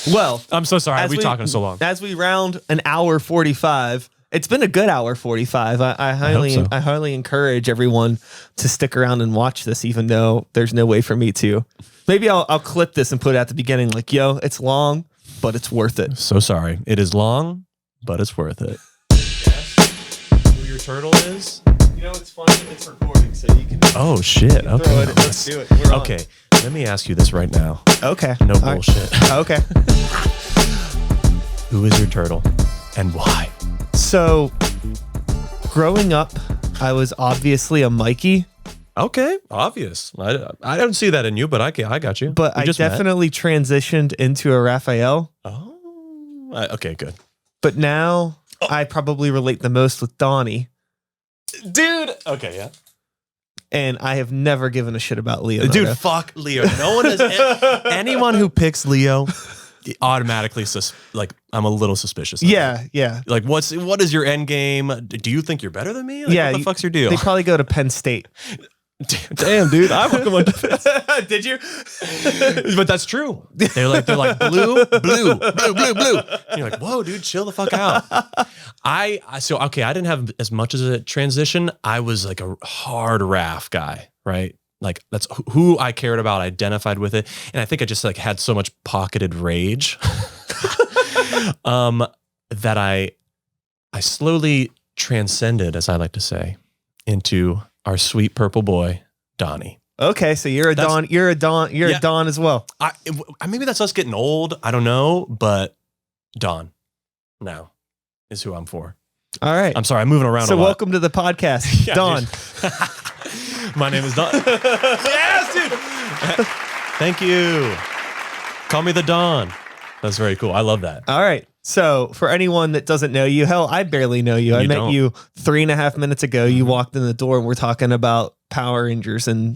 Well, I'm so sorry. We've been talking so long. As we round an hour 45, it's been a good hour 45. I highly encourage everyone to stick around and watch this, even though there's no way for me to. Maybe I'll clip this and put it at the beginning like, yo, it's long, but it's worth it. So sorry. It is long, but it's worth it. Guess who your turtle is? You know, it's funny. It's recording, so you can. Oh, shit. Okay. Let's do it. We're on. Okay. Let me ask you this right now. Okay. No All bullshit. Right. Okay. Who is your turtle and why? So, growing up, I was obviously a Mikey. Okay, obvious. I don't see that in you, but I got you. But I definitely transitioned into a Raphael. Oh, okay, good. But now I probably relate the most with Donnie. Dude. Okay, yeah. And I have never given a shit about Leo. Dude, fuck Leo. No one has anyone who picks Leo automatically I'm a little suspicious. Yeah, yeah. Like what is your end game? Do you think you're better than me? Like, yeah, what the fuck's your deal? They probably go to Penn State. Damn, dude, I welcome on defense. Did you? But that's true. They're like blue. And you're like, whoa, dude, chill the fuck out. I didn't have as much as a transition. I was like a hard RAF guy, right? Like that's who I cared about, identified with it. And I think I just like had so much pocketed rage that I slowly transcended, as I like to say, into our sweet purple boy, Donnie. Okay, so you're a Don as well. Maybe that's us getting old. I don't know, but Don now is who I'm for. All right. I'm sorry, I'm moving around a lot. So welcome to the podcast, Yeah, Don. My name is Don. Yes, dude. Thank you. Call me the Don. That's very cool. I love that. All right. So for anyone that doesn't know you, hell, I barely know you. I met you 3.5 minutes ago. You walked in the door and we're talking about Power Rangers and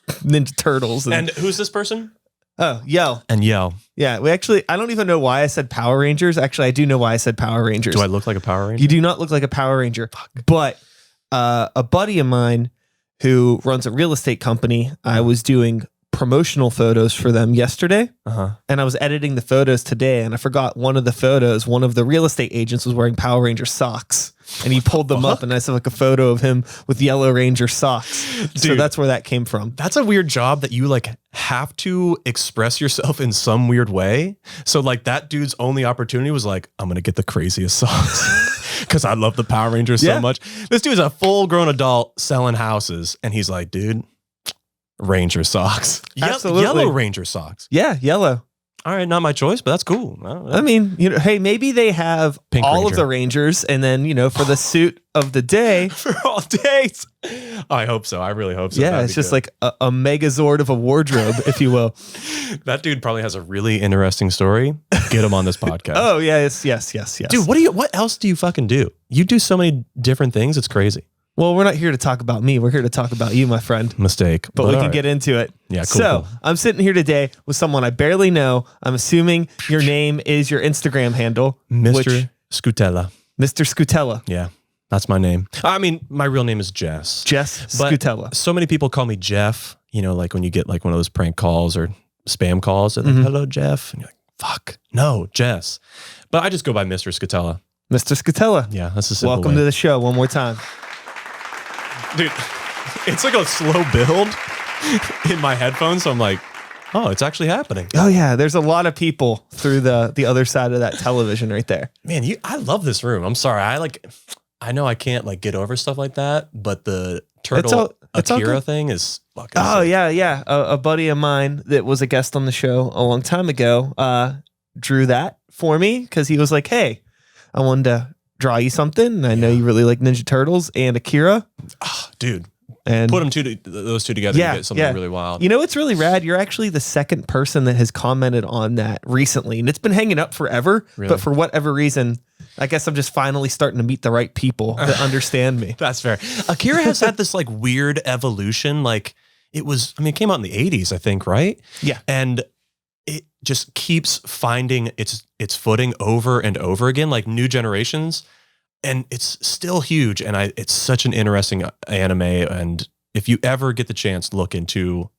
Ninja Turtles. And who's this person? Oh, Yell. And Yell. Yeah, I don't even know why I said Power Rangers. Actually, I do know why I said Power Rangers. Do I look like a Power Ranger? You do not look like a Power Ranger. Fuck. But a buddy of mine who runs a real estate company, I was doing promotional photos for them yesterday. And I was editing the photos today, and I forgot one of the real estate agents was wearing Power Ranger socks. And he pulled them up, and I saw like a photo of him with Yellow Ranger socks. Dude, so that's where that came from. That's a weird job that you like have to express yourself in some weird way. So like that dude's only opportunity was like, I'm going to get the craziest socks because I love the Power Rangers so much. This dude's a full grown adult selling houses. And he's like, dude, Ranger socks. Absolutely. Yellow Ranger socks. Yeah, yellow. All right, not my choice, but that's cool. I mean, hey, maybe they have Pink all Ranger. of the Rangers, and then, for the suit of the day. For all days. I hope so. I really hope so. Yeah, That'd it's be just good. like a megazord of a wardrobe, if you will. That dude probably has a really interesting story. Get him on this podcast. Oh, yes. Dude, what else do you fucking do? You do so many different things. It's crazy. Well, we're not here to talk about me. We're here to talk about you, my friend. Mistake. But we can get into it. Yeah, cool. So I'm sitting here today with someone I barely know. I'm assuming your name is your Instagram handle. Mr. Scutella. Mr. Scutella. Yeah, that's my name. I mean, my real name is Jess. Jess Scutella. So many people call me Jeff, like when you get like one of those prank calls or spam calls. They're like, hello, Jeff. And you're like, fuck, no, Jess. But I just go by Mr. Scutella. Mr. Scutella. Yeah, that's a simple Welcome way. to the show one more time. Dude, it's like a slow build in my headphones. So I'm like, oh, it's actually happening. Oh, yeah. There's a lot of people through the other side of that television right there. Man, I love this room. I'm sorry. I know I can't like get over stuff like that, but the turtle Akira thing is fucking sick. Yeah. A buddy of mine that was a guest on the show a long time ago drew that for me because he was like, hey, I wanted to draw you something. And I know you really like Ninja Turtles and Akira. Oh, dude. And put those two together and get something really wild. It's really rad. You're actually the second person that has commented on that recently. And it's been hanging up forever. Really? But for whatever reason, I guess I'm just finally starting to meet the right people that understand me. That's fair. Akira has had this like weird evolution. Like it came out in the 80s, I think, right? Yeah. And it just keeps finding its footing over and over again, like new generations. And it's still huge. And it's such an interesting anime. And if you ever get the chance, look into,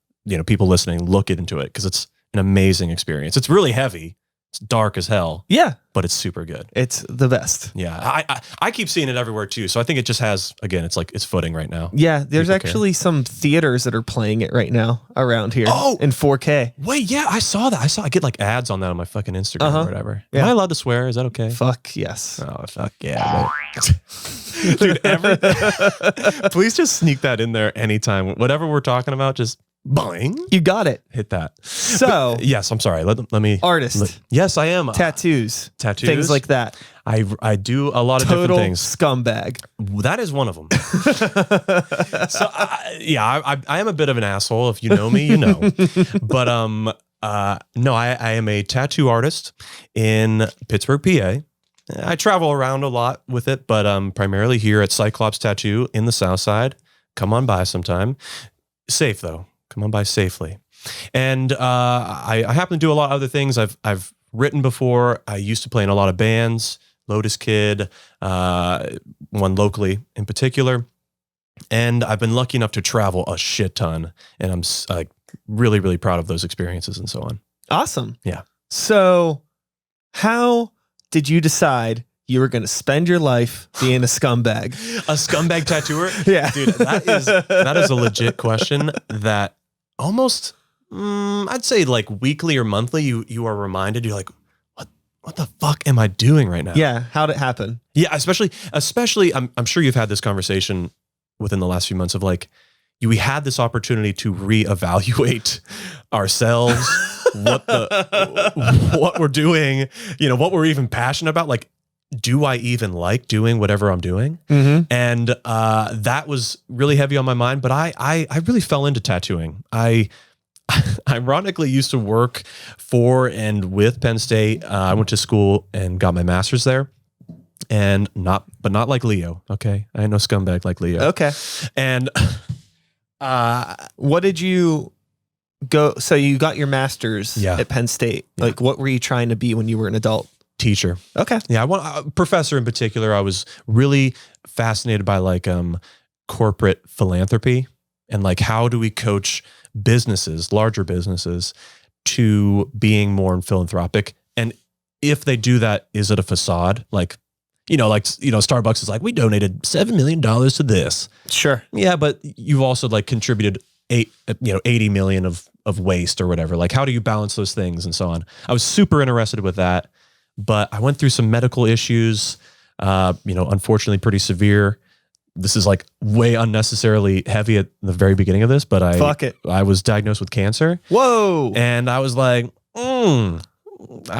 people listening, look into it because it's an amazing experience. It's really heavy. It's dark as hell. Yeah. But it's super good. It's the best. Yeah. I keep seeing it everywhere too. So I think it just has, again, it's like it's footing right now. Yeah. There's actually some theaters that are playing it right now around here. Oh, in 4K. Wait, yeah, I saw that. I get like ads on that on my fucking Instagram or whatever. Yeah. Am I allowed to swear? Is that okay? Fuck yes. Oh, fuck yeah. Dude, please just sneak that in there anytime. Whatever we're talking about, just boing. You got it. Hit that. So, but, yes, I'm sorry. Let me. Artist. Yes, I am. Tattoos. Things like that. I do a lot of Total different things. Scumbag. That is one of them. So, I am a bit of an asshole. If you know me, you know. But no, I am a tattoo artist in Pittsburgh, PA. I travel around a lot with it, but primarily here at Cyclops Tattoo in the South Side. Come on by sometime. Safe though. Come on by safely. And I happen to do a lot of other things. I've written before. I used to play in a lot of bands. Lotus Kid, one locally in particular. And I've been lucky enough to travel a shit ton. And I'm like really, really proud of those experiences and so on. Awesome. Yeah. So how did you decide you were going to spend your life being a scumbag? A scumbag tattooer? Yeah. Dude, that is a legit question that almost, I'd say like weekly or monthly, you are reminded, you're like, what the fuck am I doing right now? Yeah. How'd it happen? Yeah. Especially, I'm sure you've had this conversation within the last few months of like, we had this opportunity to reevaluate ourselves, what we're doing, what we're even passionate about. Like, do I even like doing whatever I'm doing? Mm-hmm. And that was really heavy on my mind. But I really fell into tattooing. I ironically used to work for and with Penn State. I went to school and got my master's there, and not like Leo. Okay, I ain't no scumbag like Leo. Okay. And what did you go? So you got your master's at Penn State. Yeah. Like, what were you trying to be when you were an adult? Teacher. Okay. Yeah, I want professor in particular. I was really fascinated by like corporate philanthropy and like how do we coach businesses, larger businesses, to being more philanthropic. And if they do that, is it a facade? Like Starbucks is like, we donated $7 million to this. Sure. Yeah, but you've also like contributed 80 million of waste or whatever. Like, how do you balance those things and so on? I was super interested with that. But I went through some medical issues, unfortunately pretty severe. This is like way unnecessarily heavy at the very beginning of this, but I was diagnosed with cancer. Whoa. And I was like, I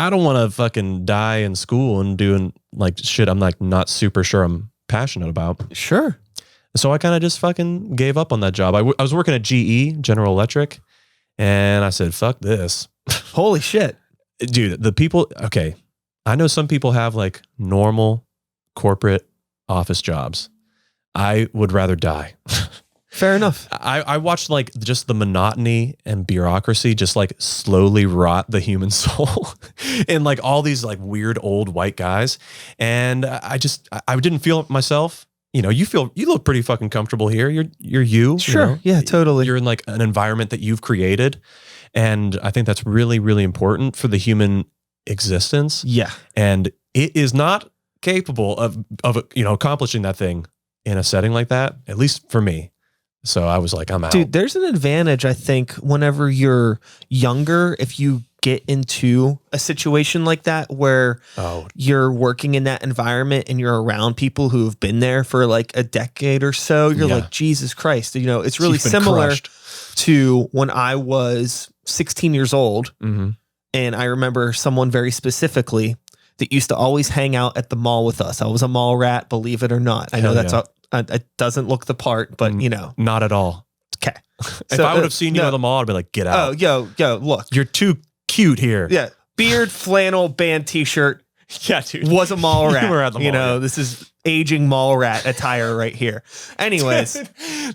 don't want to fucking die in school and doing like shit I'm like not super sure I'm passionate about. Sure. So I kind of just fucking gave up on that job. I was working at GE, General Electric, and I said, fuck this. Holy shit. Dude, the people, okay. I know some people have like normal corporate office jobs. I would rather die. Fair enough. I watched like just the monotony and bureaucracy just like slowly rot the human soul in like all these like weird old white guys. And I didn't feel it myself. You look pretty fucking comfortable here. You're you. Sure. Yeah, totally. You're in like an environment that you've created. And I think that's really, really important for the human existence. Yeah. And it is not capable of accomplishing that thing in a setting like that, at least for me. So I was like, I'm out. Dude, there's an advantage, I think, whenever you're younger, if you get into a situation like that where you're working in that environment and you're around people who have been there for like a decade or so, you're like, Jesus Christ. It's really similar to when I was 16 years old. Mm-hmm. And I remember someone very specifically that used to always hang out at the mall with us. I was a mall rat, believe it or not. I know that's it doesn't look the part, but not at all. Okay. If I would have seen you at the mall, I'd be like, get out. Oh, yo, look. You're too cute here. Yeah. Beard, flannel, band t-shirt. Yeah, dude. Was a mall rat. You were at the mall, this is aging mall rat attire right here. Anyways.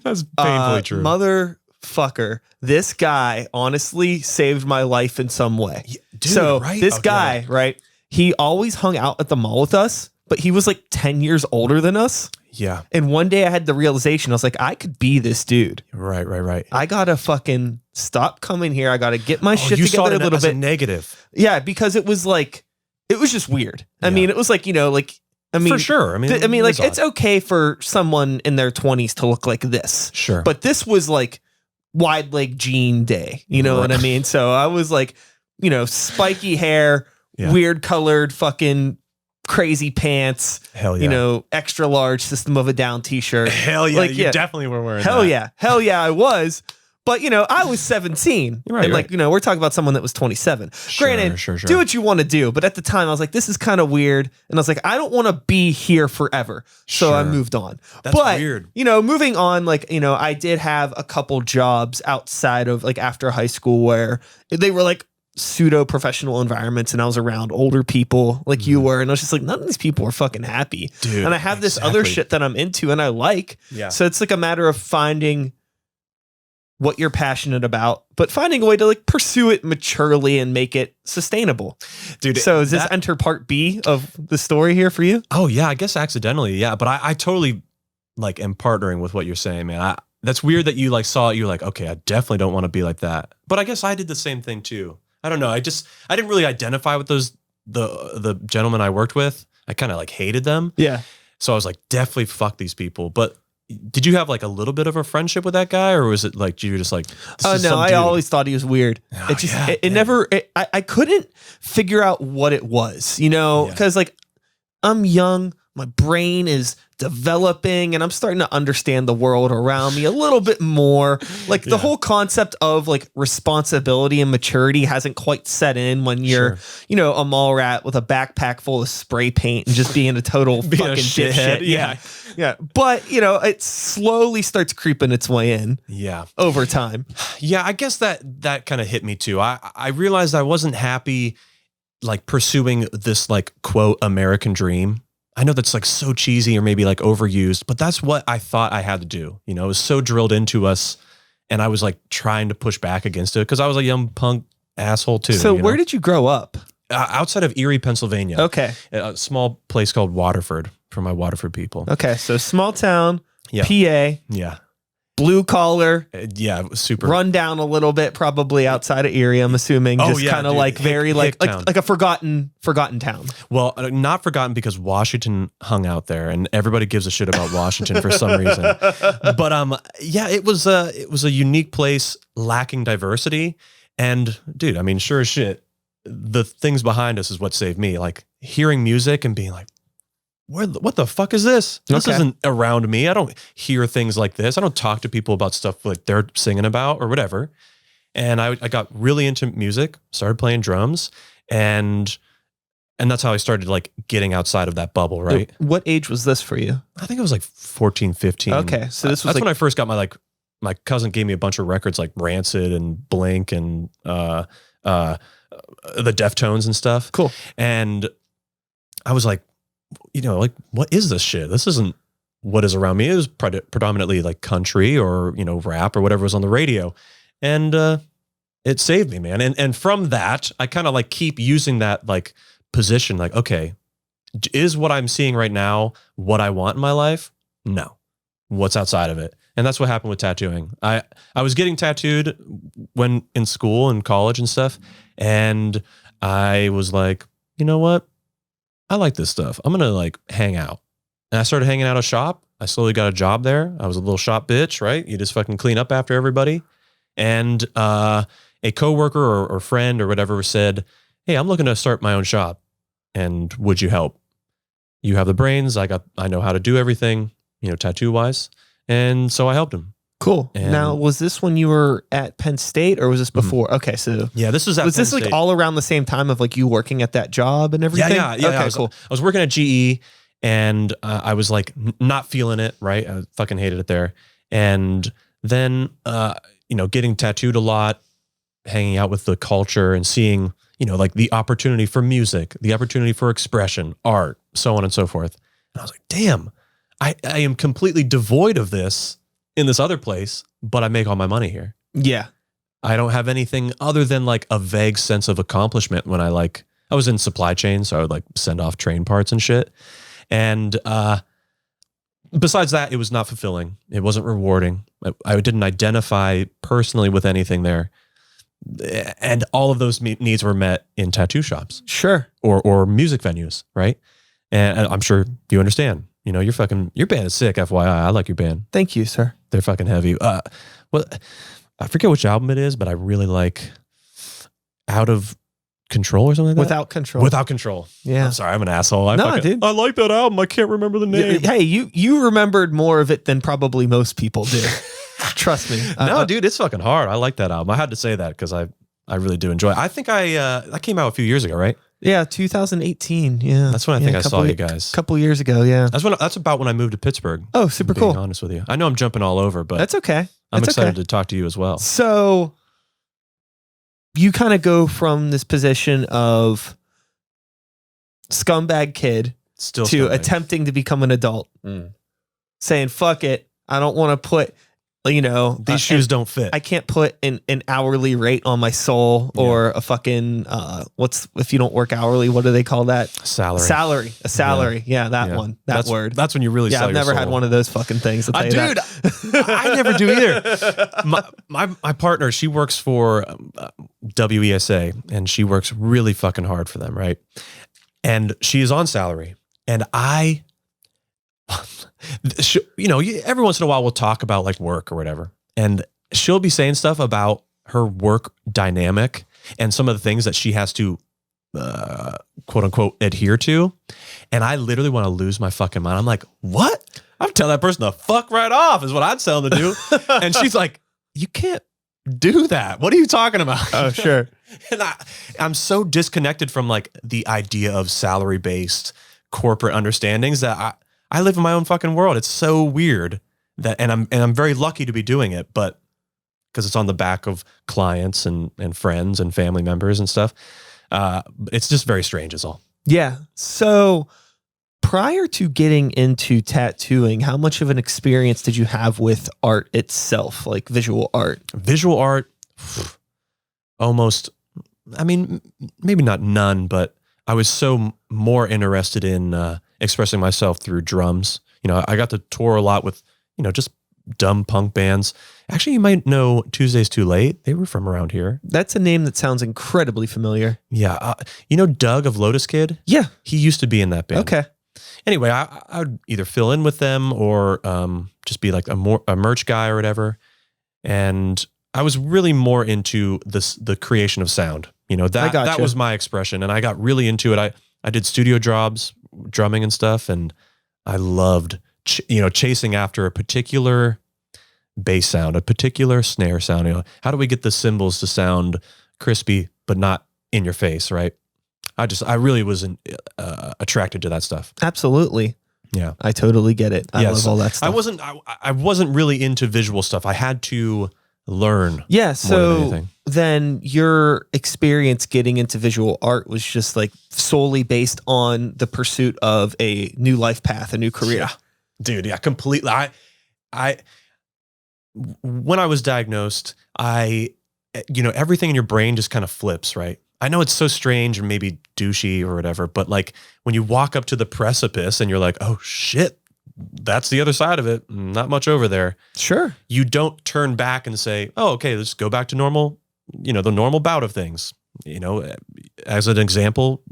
That's painfully true. Motherfucker. This guy honestly saved my life in some way. Yeah, dude, this guy, right? He always hung out at the mall with us, but he was like 10 years older than us. Yeah. And one day I had the realization, I was like, I could be this dude. Right. I gotta fucking stop coming here. I gotta get my shit you together saw it a little as a bit. negative. Yeah, because it was like, it was just weird. I mean, it was like, For sure. It's okay for someone in their 20s to look like this. Sure. But this was like wide leg jean day. You know what I mean? So I was like, spiky hair, weird colored fucking crazy pants. Hell yeah. Extra large System of a Down t-shirt. Hell yeah. You definitely were wearing Hell that. yeah. Hell yeah, I was. But, I was 17. Right, and we're talking about someone that was 27. Granted, sure. do what you want to do. But at the time, I was like, this is kind of weird. And I was like, I don't want to be here forever. So I moved on. That's weird. Moving on, I did have a couple jobs outside of after high school where they were like pseudo professional environments, and I was around older people like you were. And I was just like, none of these people are fucking happy. Dude, and I have this other shit that I'm into and I like. Yeah. So it's like a matter of finding what you're passionate about, but finding a way to pursue it maturely and make it sustainable. Dude, so is this enter part B of the story here for you? Oh yeah, I guess accidentally. Yeah. But I totally am partnering with what you're saying, man. That's weird that you saw it. You're like, okay, I definitely don't want to be like that. But I guess I did the same thing too. I don't know. I didn't really identify with the gentlemen I worked with. I kind of hated them. Yeah. So I was like, definitely fuck these people. But did you have a little bit of a friendship with that guy, or was it you were just like, oh no, I always thought he was weird. Oh, it just, it never, I couldn't figure out what it was, because I'm young, my brain is developing and I'm starting to understand the world around me a little bit more. The whole concept of responsibility and maturity hasn't quite set in when you're, a mall rat with a backpack full of spray paint and just being a total fucking dipshit. Yeah. But, it slowly starts creeping its way in. Yeah. Over time. Yeah. I guess that kind of hit me too. I realized I wasn't happy, pursuing this, quote, American dream. I know that's so cheesy or maybe overused, but that's what I thought I had to do. It was so drilled into us, and I was trying to push back against it because I was a young punk asshole too. So where did you grow up? Outside of Erie, Pennsylvania. Okay. A small place called Waterford for my Waterford people. Okay. So small town, Yeah. PA. Yeah. Blue collar. Yeah, it was super. Run down a little bit, probably outside of Erie, I'm assuming. Just kind of very like a forgotten town. Well, not forgotten because Washington hung out there, and everybody gives a shit about Washington for some reason. But yeah, it was a unique place lacking diversity. And dude, I mean, sure as shit, the things behind us is what saved me. Hearing music and being like, what the fuck is this? This isn't around me. I don't hear things like this. I don't talk to people about stuff they're singing about or whatever. And I got really into music, started playing drums, and that's how I started getting outside of that bubble, right? What age was this for you? I think it was 14, 15. Okay. So this was that's when I first got my cousin gave me a bunch of records like Rancid and Blink and the Deftones and stuff. Cool. And I was like, what is this shit? This isn't what is around me. It was predominantly country or, rap or whatever was on the radio. And it saved me, man. And from that, I kind of keep using that position. Okay, is what I'm seeing right now what I want in my life? No. What's outside of it? And that's what happened with tattooing. I was getting tattooed when in school and college and stuff. And I was like, you know what? I like this stuff. I'm going to hang out. And I started hanging out at a shop. I slowly got a job there. I was a little shop bitch, right? You just fucking clean up after everybody. And a coworker or friend or whatever said, hey, I'm looking to start my own shop. And would you help? You have the brains. I know how to do everything, tattoo wise. And so I helped him. Cool. And now, was this when you were at Penn State or was this before? Mm-hmm. Okay. So yeah, this was at was Penn this State. all around the same time of you working at that job and everything? Yeah. Okay, cool. I was working at GE and I was not feeling it, right? I fucking hated it there. And then, getting tattooed a lot, hanging out with the culture and seeing, the opportunity for music, the opportunity for expression, art, so on and so forth. And I was like, damn, I am completely devoid of this in this other place, but I make all my money here. Yeah. I don't have anything other than a vague sense of accomplishment when I was in supply chain. So I would send off train parts and shit. And besides that, it was not fulfilling. It wasn't rewarding. I didn't identify personally with anything there. And all of those needs were met in tattoo shops. Sure. Or music venues, right? And I'm sure you understand. You know, your band is sick, FYI. I like your band. Thank you, sir. They're fucking heavy. Well, I forget which album it is, but I really like Out of Control or something like that. Without Control. Yeah. I'm sorry, I'm an asshole. Dude. I like that album. I can't remember the name. Hey, you remembered more of it than probably most people do. Trust me. No, dude, it's fucking hard. I like that album. I had to say that because I really do enjoy it. I think that came out a few years ago, right? Yeah, 2018. Yeah. That's when I think I saw you guys. A couple years ago, yeah. That's about when I moved to Pittsburgh. Oh, super cool. Being honest with you. I know I'm jumping all over, but that's okay. I'm excited to talk to you as well. So you kind of go from this position of scumbag kid Still to scumbag. attempting to become an adult. Saying, fuck it. I don't want to put, these shoes don't fit. I can't put an hourly rate on my soul or a fucking, if you don't work hourly, what do they call that? Salary. A salary. Yeah, that one. That word. That's when you really sell I've never had one of those fucking things. I'll tell you dude, that. I never do either. My partner, she works for WESA and she works really fucking hard for them, right? And she is on salary. And every once in a while we'll talk about like work or whatever. And she'll be saying stuff about her work dynamic and some of the things that she has to quote unquote adhere to. And I literally want to lose my fucking mind. I'm like, what? I'm telling that person to fuck right off is what I'd tell them to do. And she's like, you can't do that. What are you talking about? Oh, sure. And I'm so disconnected from like the idea of salary-based corporate understandings that I live in my own fucking world. It's so weird that, and I'm very lucky to be doing it, but because it's on the back of clients and friends and family members and stuff. It's just very strange is all. Yeah. So prior to getting into tattooing, how much of an experience did you have with art itself, like visual art? Visual art, almost, I mean, maybe not none, but I was so more interested in expressing myself through drums. I got to tour a lot with, just dumb punk bands. Actually, you might know Tuesday's Too Late. They were from around here. That's a name that sounds incredibly familiar. Yeah. Doug of Lotus Kid? Yeah. He used to be in that band. Okay. Anyway, I would either fill in with them or just be like a merch guy or whatever. And I was really more into the creation of sound. That was my expression. And I got really into it. I did studio jobs, drumming and stuff. And I loved, chasing after a particular bass sound, a particular snare sound. How do we get the cymbals to sound crispy, but not in your face, right? I really was attracted to that stuff. Absolutely. Yeah. I totally get it. I love all that stuff. I wasn't really into visual stuff. I had to learn. Yeah. So then your experience getting into visual art was just like solely based on the pursuit of a new life path, a new career. Yeah. Dude. Yeah, completely. When I was diagnosed, everything in your brain just kind of flips, right? I know it's so strange or maybe douchey or whatever, but like when you walk up to the precipice and you're like, oh shit, that's the other side of it. Not much over there. Sure. You don't turn back and say, oh, okay, let's go back to normal, the normal bout of things. As an example,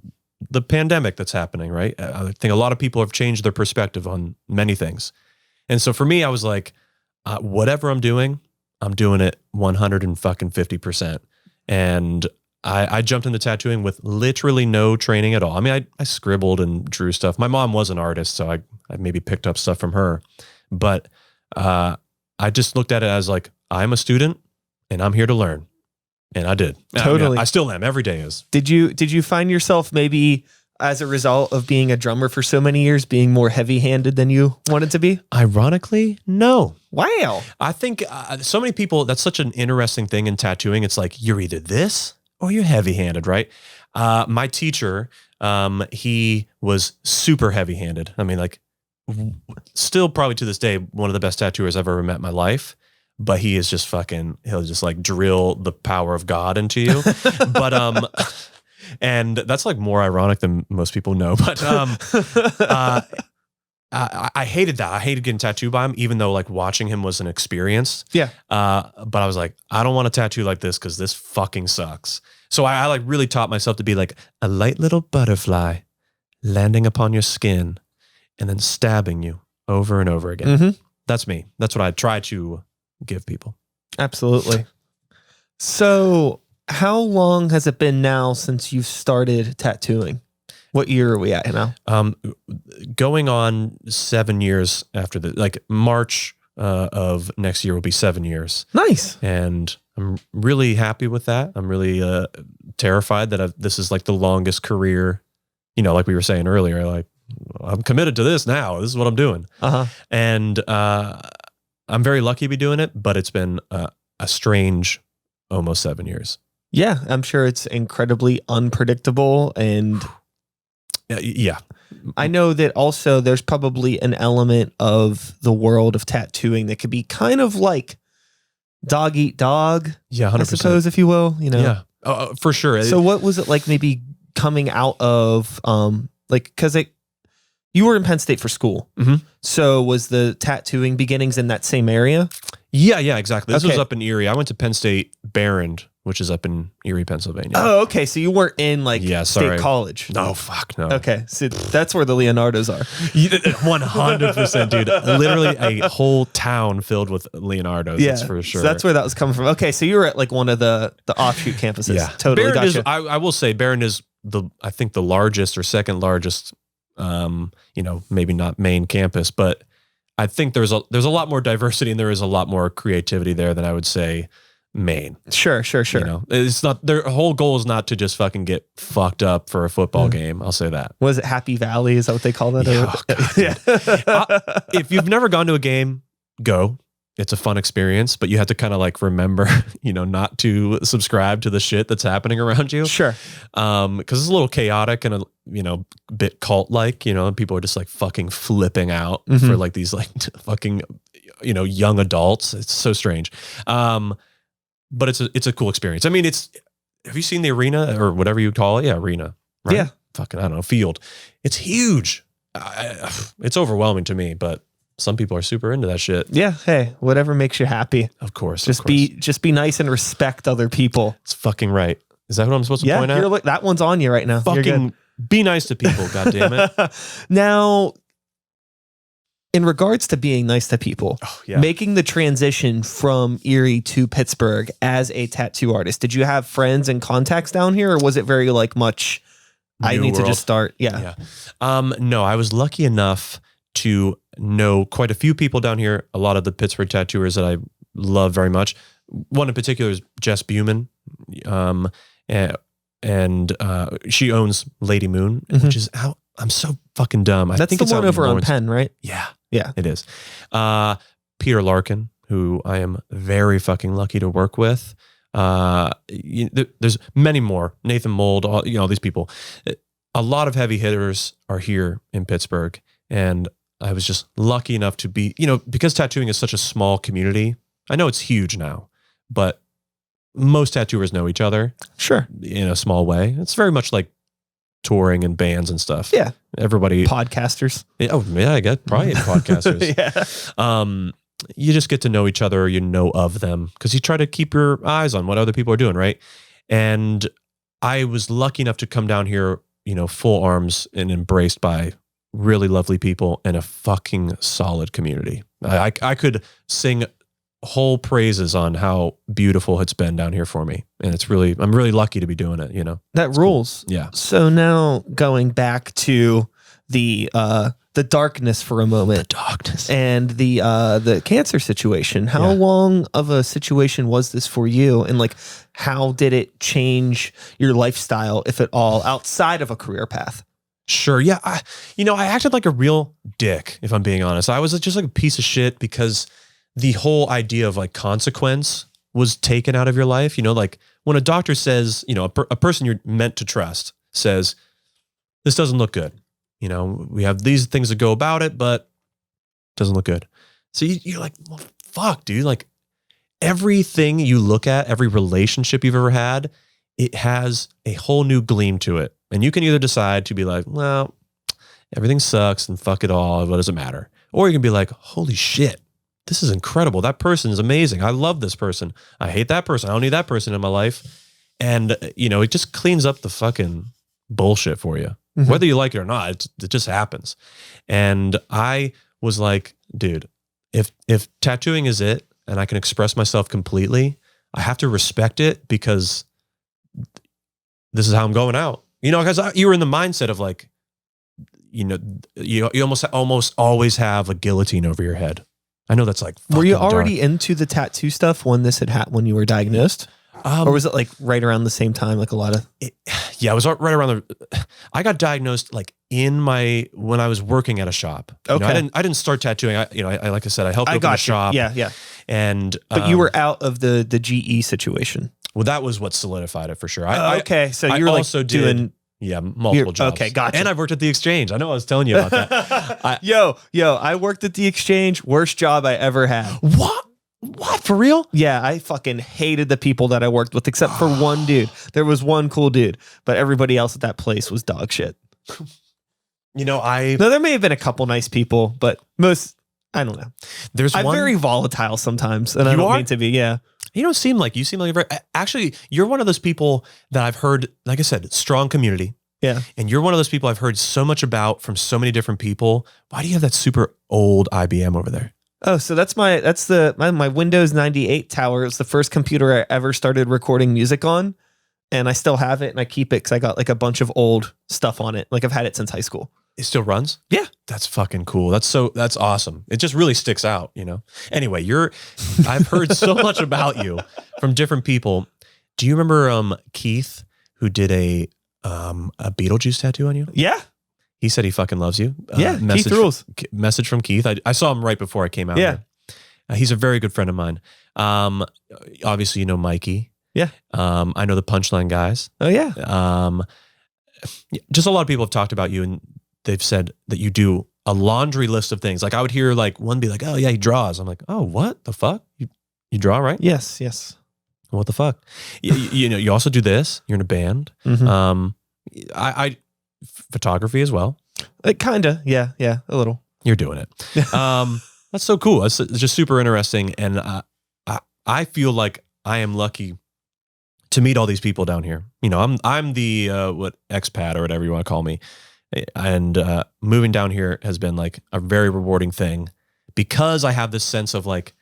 the pandemic that's happening, right? I think a lot of people have changed their perspective on many things. And so for me, I was like, whatever I'm doing it 150%. And I jumped into tattooing with literally no training at all. I mean, I scribbled and drew stuff. My mom was an artist, so I maybe picked up stuff from her. But I just looked at it as like, I'm a student and I'm here to learn. And I did. Totally. I mean, I still am. Every day is. Did you find yourself maybe as a result of being a drummer for so many years being more heavy-handed than you wanted to be? Ironically, no. Wow. I think so many people, that's such an interesting thing in tattooing. It's like, you're either this or you're heavy-handed, right? My teacher, he was super heavy-handed. I mean, like, still probably to this day, one of the best tattooers I've ever met in my life. But he is just he'll just like drill the power of God into you. But, and that's like more ironic than most people know. But I hated that. I hated getting tattooed by him, even though like watching him was an experience. Yeah. But I was like, I don't want a tattoo like this because this fucking sucks. So I like really taught myself to be like a light little butterfly landing upon your skin and then stabbing you over and over again. Mm-hmm. That's me. That's what I try to give people. Absolutely. So how long has it been now since you've started tattooing? What year are we at now? Going on 7 years after the, like March of next year will be 7 years. Nice. And I'm really happy with that. I'm really terrified that this is like the longest career, you know, like we were saying earlier, like I'm committed to this now. This is what I'm doing. And I'm very lucky to be doing it, but it's been a strange almost 7 years. Yeah, I'm sure it's incredibly unpredictable. And yeah. I know that also there's probably an element of the world of tattooing that could be kind of like dog eat dog. Yeah, 100%. I suppose, if you will, you know. Yeah, for sure. So what was it like maybe coming out of, like, because you were in Penn State for school. Mm-hmm. So was the tattooing beginnings in that same area? Yeah, exactly. This Okay. was up in Erie. I went to Penn State Barron, which is up in Erie, Pennsylvania. Oh, okay. So you weren't in like state college. No, fuck no. Okay. So that's where the Leonardos are. 100%, dude. Literally a whole town filled with Leonardos. Yeah, That's for sure. So that's where that was coming from. Okay. So you were at like one of the offshoot campuses. Yeah. Totally. Barron Gotcha. is, I will say Barron is I think the largest or second largest, you know, maybe not main campus, but I think there's a lot more diversity and there is a lot more creativity there than I would say Maine. Sure. You know, it's not, their whole goal is not to just fucking get fucked up for a football game. I'll say that. Was it Happy Valley? Is that what they call that? Yeah, oh, God, Yeah. If you've never gone to a game, go. It's a fun experience, but you have to kind of like remember, you know, not to subscribe to the shit that's happening around you. Sure. Because it's a little chaotic and you know, bit cult like, you know, and people are just like fucking flipping out for like these like fucking, you know, young adults. It's so strange. But it's a cool experience. I mean, have you seen the arena or whatever you call it? Yeah, arena. Right? Yeah. Fucking, I don't know, field. It's huge. It's overwhelming to me, but some people are super into that shit. Yeah. Hey, whatever makes you happy. Of course. Just be nice and respect other people. It's fucking right. Is that what I'm supposed to point out? Yeah, that one's on you right now. You're Fucking good. be nice to people, God damn it. Now, in regards to being nice to people, Yeah. making the transition from Erie to Pittsburgh as a tattoo artist, did you have friends and contacts down here, or was it very like much, I New need to world. just start? Yeah. No, I was lucky enough to know quite a few people down here. A lot of the Pittsburgh tattooers that I love very much. One in particular is Jess Buman. And she owns Lady Moon, which is out. I'm so fucking dumb. That's think the it's one out in over on Lawrence. Penn, right? Yeah, Yeah. it is. Peter Larkin, who I am very fucking lucky to work with. There's many more. Nathan Mold, all these people. A lot of heavy hitters are here in Pittsburgh, and I was just lucky enough to be, because tattooing is such a small community. I know it's huge now, but most tattooers know each other. Sure. In a small way. It's very much like touring and bands and stuff. Yeah. Everybody. Podcasters. Oh, yeah, I guess probably podcasters. Yeah. You just get to know each other, you know of them, because you try to keep your eyes on what other people are doing, right? And I was lucky enough to come down here, full arms and embraced by really lovely people and a fucking solid community. I could sing whole praises on how beautiful it's been down here for me. And I'm really lucky to be doing it, That rules. Cool. Yeah. So now going back to the darkness for a moment. The darkness. And the cancer situation. How long of a situation was this for you? And how did it change your lifestyle, if at all, outside of a career path? Sure. Yeah. I acted like a real dick, if I'm being honest. I was just like a piece of shit because the whole idea of consequence was taken out of your life. When a doctor says, a person you're meant to trust says, this doesn't look good. We have these things to go about it, but it doesn't look good. So you're like, well, fuck, dude. Everything you look at, every relationship you've ever had, it has a whole new gleam to it. And you can either decide to be like, well, everything sucks and fuck it all. What does it matter? Or you can be like, holy shit, this is incredible. That person is amazing. I love this person. I hate that person. I don't need that person in my life. And, it just cleans up the fucking bullshit for you. Mm-hmm. Whether you like it or not, it just happens. And I was like, dude, if tattooing is it and I can express myself completely, I have to respect it because this is how I'm going out. Because you were in the mindset of like, you almost always have a guillotine over your head. I know that's like. Were you already into the tattoo stuff when this had happened, when you were diagnosed? Or was it like right around the same time, like a lot of? It was right around I got diagnosed like when I was working at a shop. Okay. I didn't start tattooing. I like I said, I helped open a shop. Yeah. And but you were out of the GE situation. Well, that was what solidified it for sure. Okay, so you're also doing. Yeah, multiple jobs. Okay, gotcha. And I've worked at the Exchange. I know I was telling you about that. Yo, I worked at the Exchange. Worst job I ever had. What? What? For real? Yeah, I fucking hated the people that I worked with, except for one dude. There was one cool dude, but everybody else at that place was dog shit. No, there may have been a couple nice people, but most, I don't know. I'm very volatile sometimes, and I don't mean to be. Yeah. You seem like actually, you're one of those people that I've heard, like I said, strong community. Yeah. And you're one of those people I've heard so much about from so many different people. Why do you have that super old IBM over there? Oh, so that's my Windows 98 tower. It's the first computer I ever started recording music on. And I still have it and I keep it because I got like a bunch of old stuff on it. Like I've had it since high school. It still runs? Yeah. That's fucking cool. That's awesome. It just really sticks out, Anyway, I've heard so much about you from different people. Do you remember Keith, who did a Beetlejuice tattoo on you? Yeah. He said he fucking loves you. Yeah, Keith rules. Message from Keith. I saw him right before I came out. Yeah. He's a very good friend of mine. Obviously, Mikey. Yeah. I know the Punchline guys. Oh, yeah. Just a lot of people have talked about you, and they've said that you do a laundry list of things. Like I would hear like one be like, "Oh yeah, he draws." I'm like, "Oh, what the fuck? You draw, right?" Yes. What the fuck? You also do this. You're in a band. Mm-hmm. I photography as well. Kinda. Yeah. A little. You're doing it. That's so cool. It's just super interesting, and I feel like I am lucky to meet all these people down here. I'm the expat or whatever you want to call me. And moving down here has been like a very rewarding thing because I have this sense of like,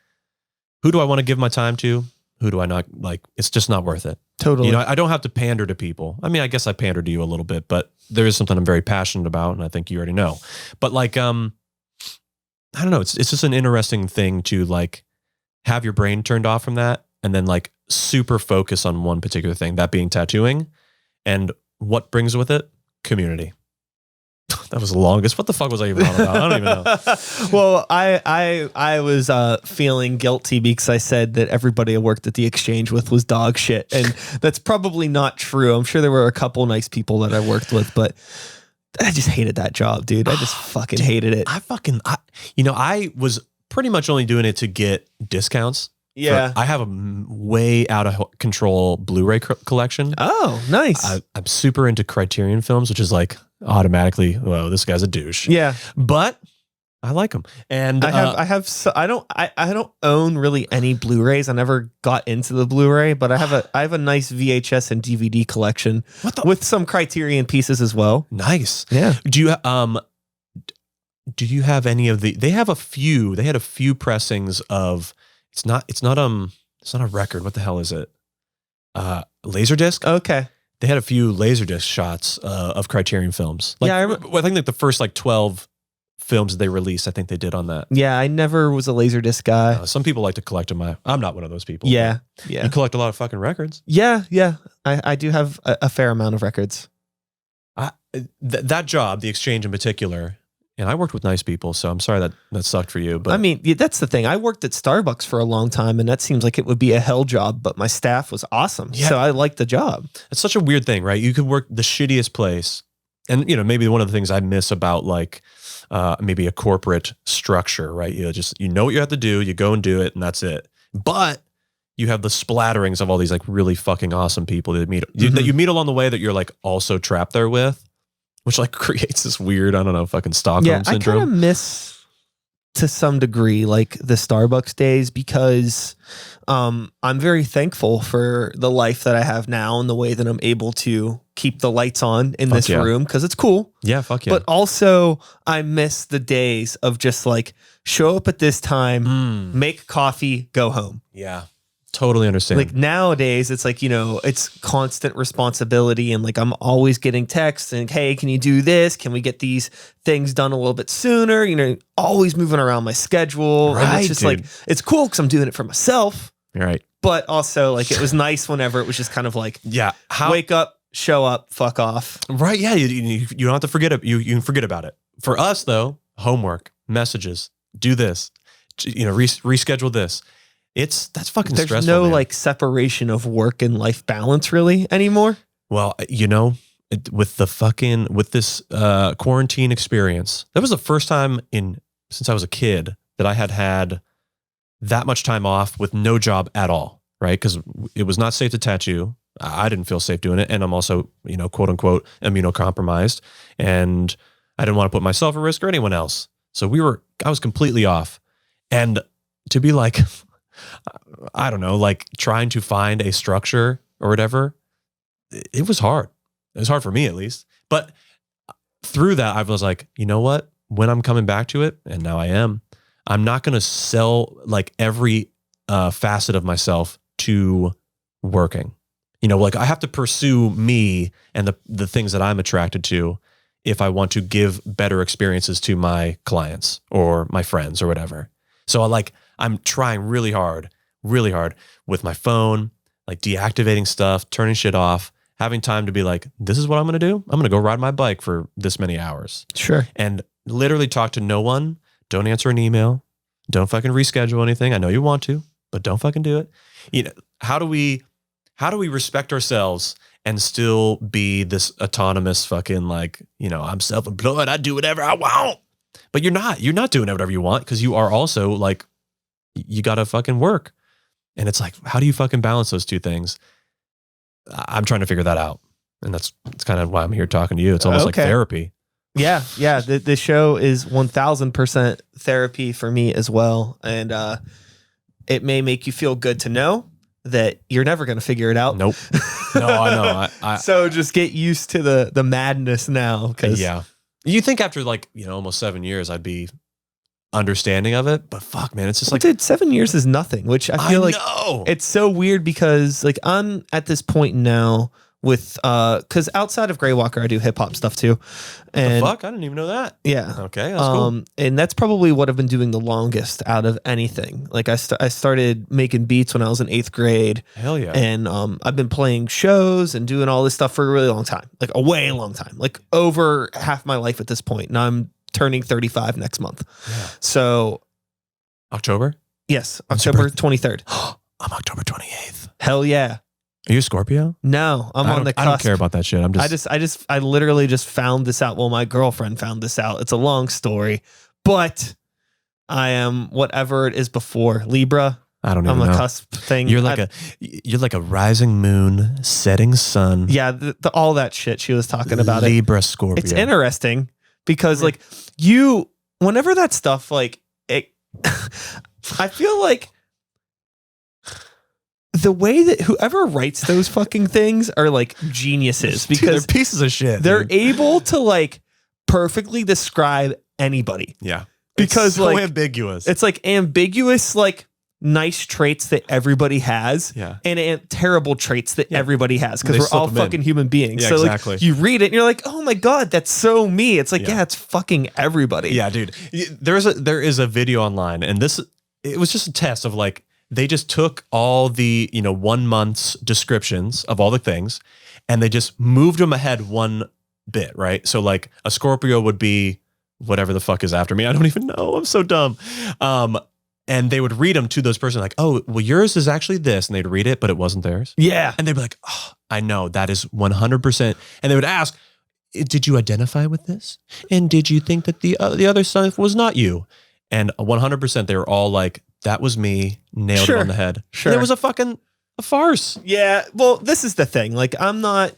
who do I want to give my time to? Who do I not like? It's just not worth it. Totally. I don't have to pander to people. I mean, I guess I pander to you a little bit, but there is something I'm very passionate about, and I think you already know. But like, I don't know. It's just an interesting thing to like have your brain turned off from that, and then like super focus on one particular thing, that being tattooing, and what brings with it community. That was the longest. What the fuck was I even on about? I don't even know. Well, I was feeling guilty because I said that everybody I worked at the Exchange with was dog shit, and that's probably not true. I'm sure there were a couple nice people that I worked with, but I just hated that job, dude. I just fucking hated it. I was pretty much only doing it to get discounts. Yeah. I have a way out of control Blu-ray collection. Oh, nice. I'm super into Criterion films, which is like automatically, whoa, this guy's a douche. Yeah. But I like them. And I don't own really any Blu-rays. I never got into the Blu-ray, but I have a nice VHS and DVD collection with some Criterion pieces as well. Nice. Yeah. Do you have any of they had a few pressings of it's not a record. What the hell is it? Laserdisc? Okay. They had a few Laserdisc shots of Criterion films. Like, yeah, I think like the first like 12 films they released, I think they did on that. Yeah, I never was a Laserdisc guy. Some people like to collect them. I'm not one of those people. Yeah. You collect a lot of fucking records. Yeah. I do have a fair amount of records. That job, the Exchange in particular, and I worked with nice people, so I'm sorry that sucked for you. But I mean, that's the thing. I worked at Starbucks for a long time, and that seems like it would be a hell job, but my staff was awesome. Yeah. So I liked the job. It's such a weird thing, right? You could work the shittiest place. And, maybe one of the things I miss about like maybe a corporate structure, right? You know what you have to do, you go and do it, and that's it. But you have the splatterings of all these like really fucking awesome people that you meet along the way that you're like also trapped there with. which like creates this weird, I don't know, fucking Stockholm syndrome. I kind of miss to some degree like the Starbucks days because I'm very thankful for the life that I have now and the way that I'm able to keep the lights on in this room because it's cool. Yeah, fuck yeah. But also I miss the days of just like show up at this time, make coffee, go home. Yeah. Totally understand. Like nowadays, it's like, it's constant responsibility. And like, I'm always getting texts and, hey, can you do this? Can we get these things done a little bit sooner? Always moving around my schedule. Right, and it's just like, it's cool because I'm doing it for myself. Right. But also like, it was nice whenever it was just kind of like, wake up, show up, fuck off. Right. Yeah. You don't have to forget it. You can forget about it. For us though, homework, messages, do this, reschedule this. That's fucking stressful. There's no man. like separation of work and life balance really anymore. Well, with this quarantine experience, that was the first time since I was a kid that I had that much time off with no job at all, right? Because it was not safe to tattoo. I didn't feel safe doing it. And I'm also, quote unquote, immunocompromised. And I didn't want to put myself at risk or anyone else. So I was completely off. And to be like, I don't know, like trying to find a structure or whatever, it was hard. It was hard for me at least. But through that, I was like, you know what? When I'm coming back to it, and now I am, I'm not going to sell like every facet of myself to working. Like I have to pursue me and the things that I'm attracted to if I want to give better experiences to my clients or my friends or whatever. So I'm trying really hard with my phone, like deactivating stuff, turning shit off, having time to be like, this is what I'm going to do. I'm going to go ride my bike for this many hours. Sure. And literally talk to no one. Don't answer an email. Don't fucking reschedule anything. I know you want to, but don't fucking do it. How do we respect ourselves and still be this autonomous fucking like, I'm self-employed. I do whatever I want. But you're not doing whatever you want because you are also like, you got to fucking work. And it's like, how do you fucking balance those two things? I'm trying to figure that out. And it's kind of why I'm here talking to you. It's almost like therapy. Yeah. Yeah. The show is 1000% therapy for me as well. And it may make you feel good to know that you're never going to figure it out. Nope. No, I know. So just get used to the madness now. Yeah. You think after like, almost 7 years, I'd be understanding of it, but fuck, man, it's just like, dude, 7 years is nothing, which I feel like it's so weird because like I'm at this point now with because outside of Greywalker I do hip-hop stuff too. And the fuck, I didn't even know that. Yeah. Okay, that's cool. And that's probably what I've been doing the longest out of anything. Like I started making beats when I was in 8th grade. Hell yeah. And I've been playing shows and doing all this stuff for a really long time, like a way long time, like over half my life at this point. And I'm turning 35 next month. Yeah. So October? Yes, October 23rd. I'm October 28th. Hell yeah. Are you a Scorpio? No, I'm on the cusp. I don't care about that shit. I literally just found this out. Well, my girlfriend found this out. It's a long story, but I am whatever it is before Libra. I don't even know. I'm a cusp thing. You're like a rising moon, setting sun. Yeah, all that shit she was talking about. Libra, Scorpio. It's interesting because like whenever that stuff like it, I feel like the way that whoever writes those fucking things are like geniuses because they're pieces of shit. They're able to like perfectly describe anybody. Yeah. Because it's so like ambiguous. It's like ambiguous, like nice traits that everybody has. Yeah. And terrible traits that everybody has because we're all fucking human beings. Yeah, so exactly. Like you read it and you're like, oh my God, that's so me. It's like, yeah, it's fucking everybody. Yeah, dude. There is a video online and it was just a test of like, they just took all the, 1 month's descriptions of all the things and they just moved them ahead one bit, right? So like a Scorpio would be whatever the fuck is after me. I don't even know. I'm so dumb. And they would read them to those person like, oh, well, yours is actually this. And they'd read it, but it wasn't theirs. Yeah. And they'd be like, oh, I know that is 100%. And they would ask, did you identify with this? And did you think that the other stuff was not you? And 100% they were all like, that was me, nailed it on the head. Sure. And it was a farce. Yeah. Well, this is the thing. Like, I'm not,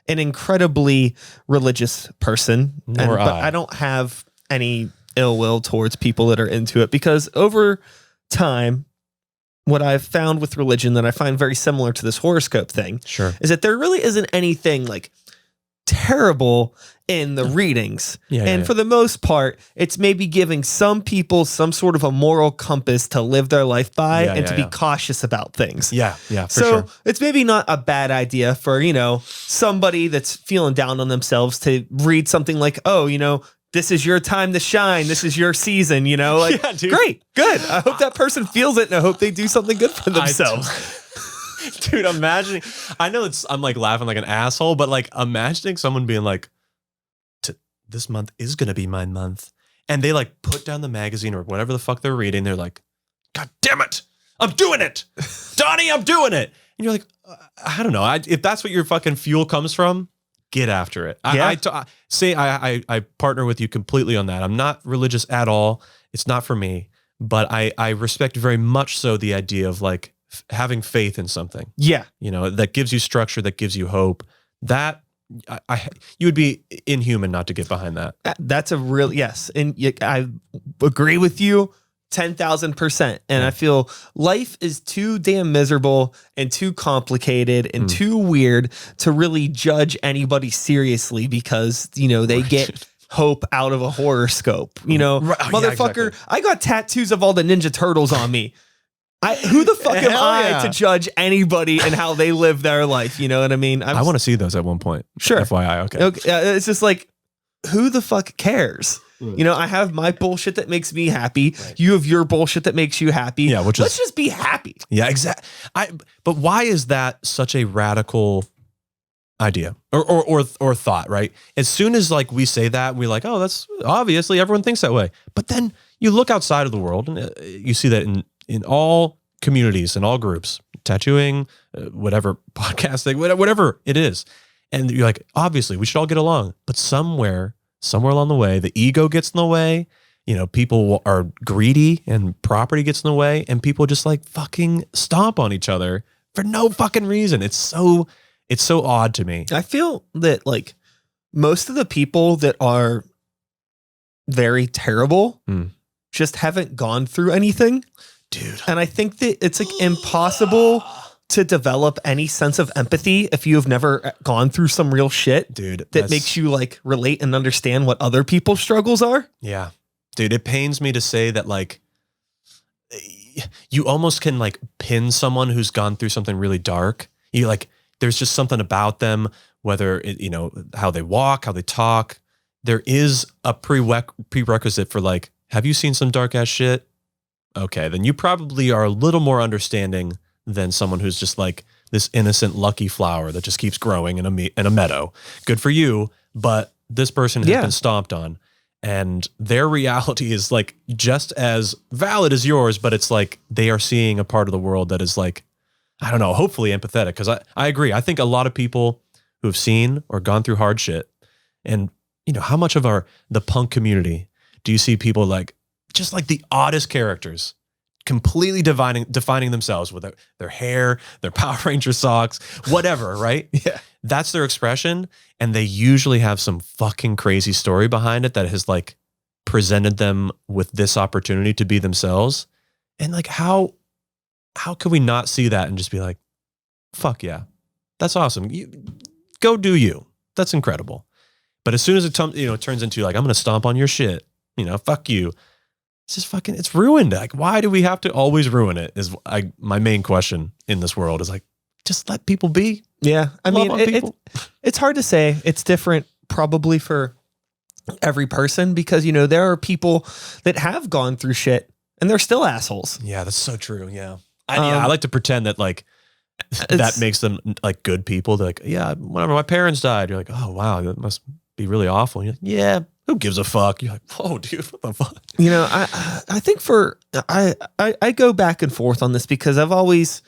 an incredibly religious person, but I don't have any ill will towards people that are into it, because over time, what I've found with religion that I find very similar to this horoscope thing is that there really isn't anything like terrible in the readings. For the most part, it's maybe giving some people some sort of a moral compass to live their life by and to be cautious about things. So it's maybe not a bad idea for, somebody that's feeling down on themselves to read something like, oh, this is your time to shine. This is your season, great, good. I hope that person feels it, and I hope they do something good for themselves. Dude, imagining, I know I'm like laughing like an asshole, but like imagining someone being like, this month is going to be my month. And they like put down the magazine or whatever the fuck they're reading. They're like, God damn it. I'm doing it. Donnie, I'm doing it. And you're like, I don't know. If that's what your fucking fuel comes from, get after it. I partner with you completely on that. I'm not religious at all. It's not for me, but I respect very much so the idea of like having faith in something. That gives you structure, that gives you hope. That you would be inhuman not to get behind that. That's a real yes. And I agree with you 10,000%. And I feel life is too damn miserable and too complicated and too weird to really judge anybody seriously because, they get hope out of a horoscope. Motherfucker, exactly. I got tattoos of all the Ninja Turtles on me. Who the fuck am I to judge anybody and how they live their life? You know what I mean? I want to see those at one point. Sure. FYI. Okay. It's just like, who the fuck cares? I have my bullshit that makes me happy. Right. You have your bullshit that makes you happy. Yeah. Let's just be happy. Yeah, exactly. But why is that such a radical idea or thought, right? As soon as like we say that, we're like, oh, that's obviously everyone thinks that way. But then you look outside of the world and you see that in all communities, in all groups, tattooing, whatever, podcasting, whatever it is. And you're like, obviously we should all get along, but somewhere along the way, the ego gets in the way, people are greedy and property gets in the way and people just like fucking stomp on each other for no fucking reason. It's so odd to me. I feel that like most of the people that are very terrible just haven't gone through anything. Dude. And I think that it's like impossible to develop any sense of empathy if you have never gone through some real shit, dude, that makes you like relate and understand what other people's struggles are. Yeah. Dude, it pains me to say that like you almost can like pin someone who's gone through something really dark. You like, there's just something about them, whether how they walk, how they talk. There is a prerequisite for like, have you seen some dark ass shit? Okay, then you probably are a little more understanding than someone who's just like this innocent lucky flower that just keeps growing in a meadow. Good for you, but this person has been stomped on, and their reality is like just as valid as yours, but it's like they are seeing a part of the world that is like, I don't know, hopefully empathetic. Because I agree. I think a lot of people who have seen or gone through hard shit, and how much of the punk community do you see people like just like the oddest characters, completely defining themselves with their hair, their Power Ranger socks, whatever, right? Yeah. That's their expression. And they usually have some fucking crazy story behind it that has like presented them with this opportunity to be themselves. And like, how could we not see that and just be like, fuck yeah, that's awesome. Go do you. That's incredible. But as soon as it turns into like, I'm going to stomp on your shit, fuck you. It's just fucking, it's ruined. Like, why do we have to always ruin it? Is my main question in this world is like, just let people be. Yeah. I mean, it's hard to say. It's different probably for every person because, there are people that have gone through shit and they're still assholes. Yeah, that's so true. Yeah. I like to pretend that like, that makes them like good people. They're like, yeah, whenever my parents died, you're like, oh, wow, that must be really awful. And you're like, yeah. Who gives a fuck? You're like, whoa, dude, what the fuck? I think I go back and forth on this because I've always,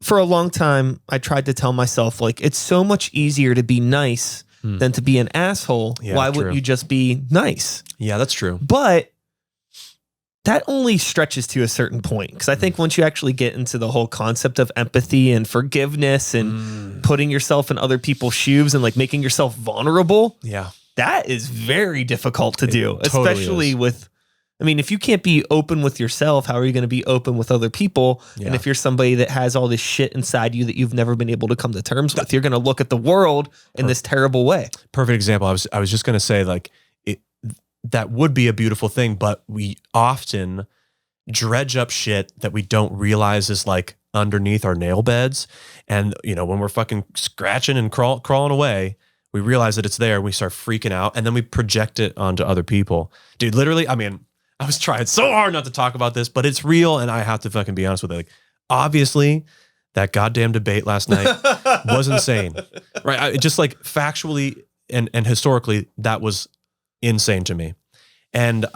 for a long time, I tried to tell myself, like, it's so much easier to be nice than to be an asshole. Yeah, why wouldn't you just be nice? Yeah, that's true. But that only stretches to a certain point. Because I think once you actually get into the whole concept of empathy and forgiveness and putting yourself in other people's shoes and like making yourself vulnerable, that is very difficult to do, totally especially is. with, I mean, if you can't be open with yourself, how are you going to be open with other people? Yeah. And if you're somebody that has all this shit inside you that you've never been able to come to terms with, you're going to look at the world in this terrible way. Perfect example. I was just going to say, like, that would be a beautiful thing, but we often dredge up shit that we don't realize is like underneath our nail beds. And, you know, when we're fucking scratching and crawling away, we realize that it's there. We start freaking out and then we project it onto other people. Dude, literally, I mean, I was trying so hard not to talk about this, but it's real. And I have to fucking be honest with it. Like, obviously, that goddamn debate last night was insane, right? Just like factually and historically, that was insane to me. And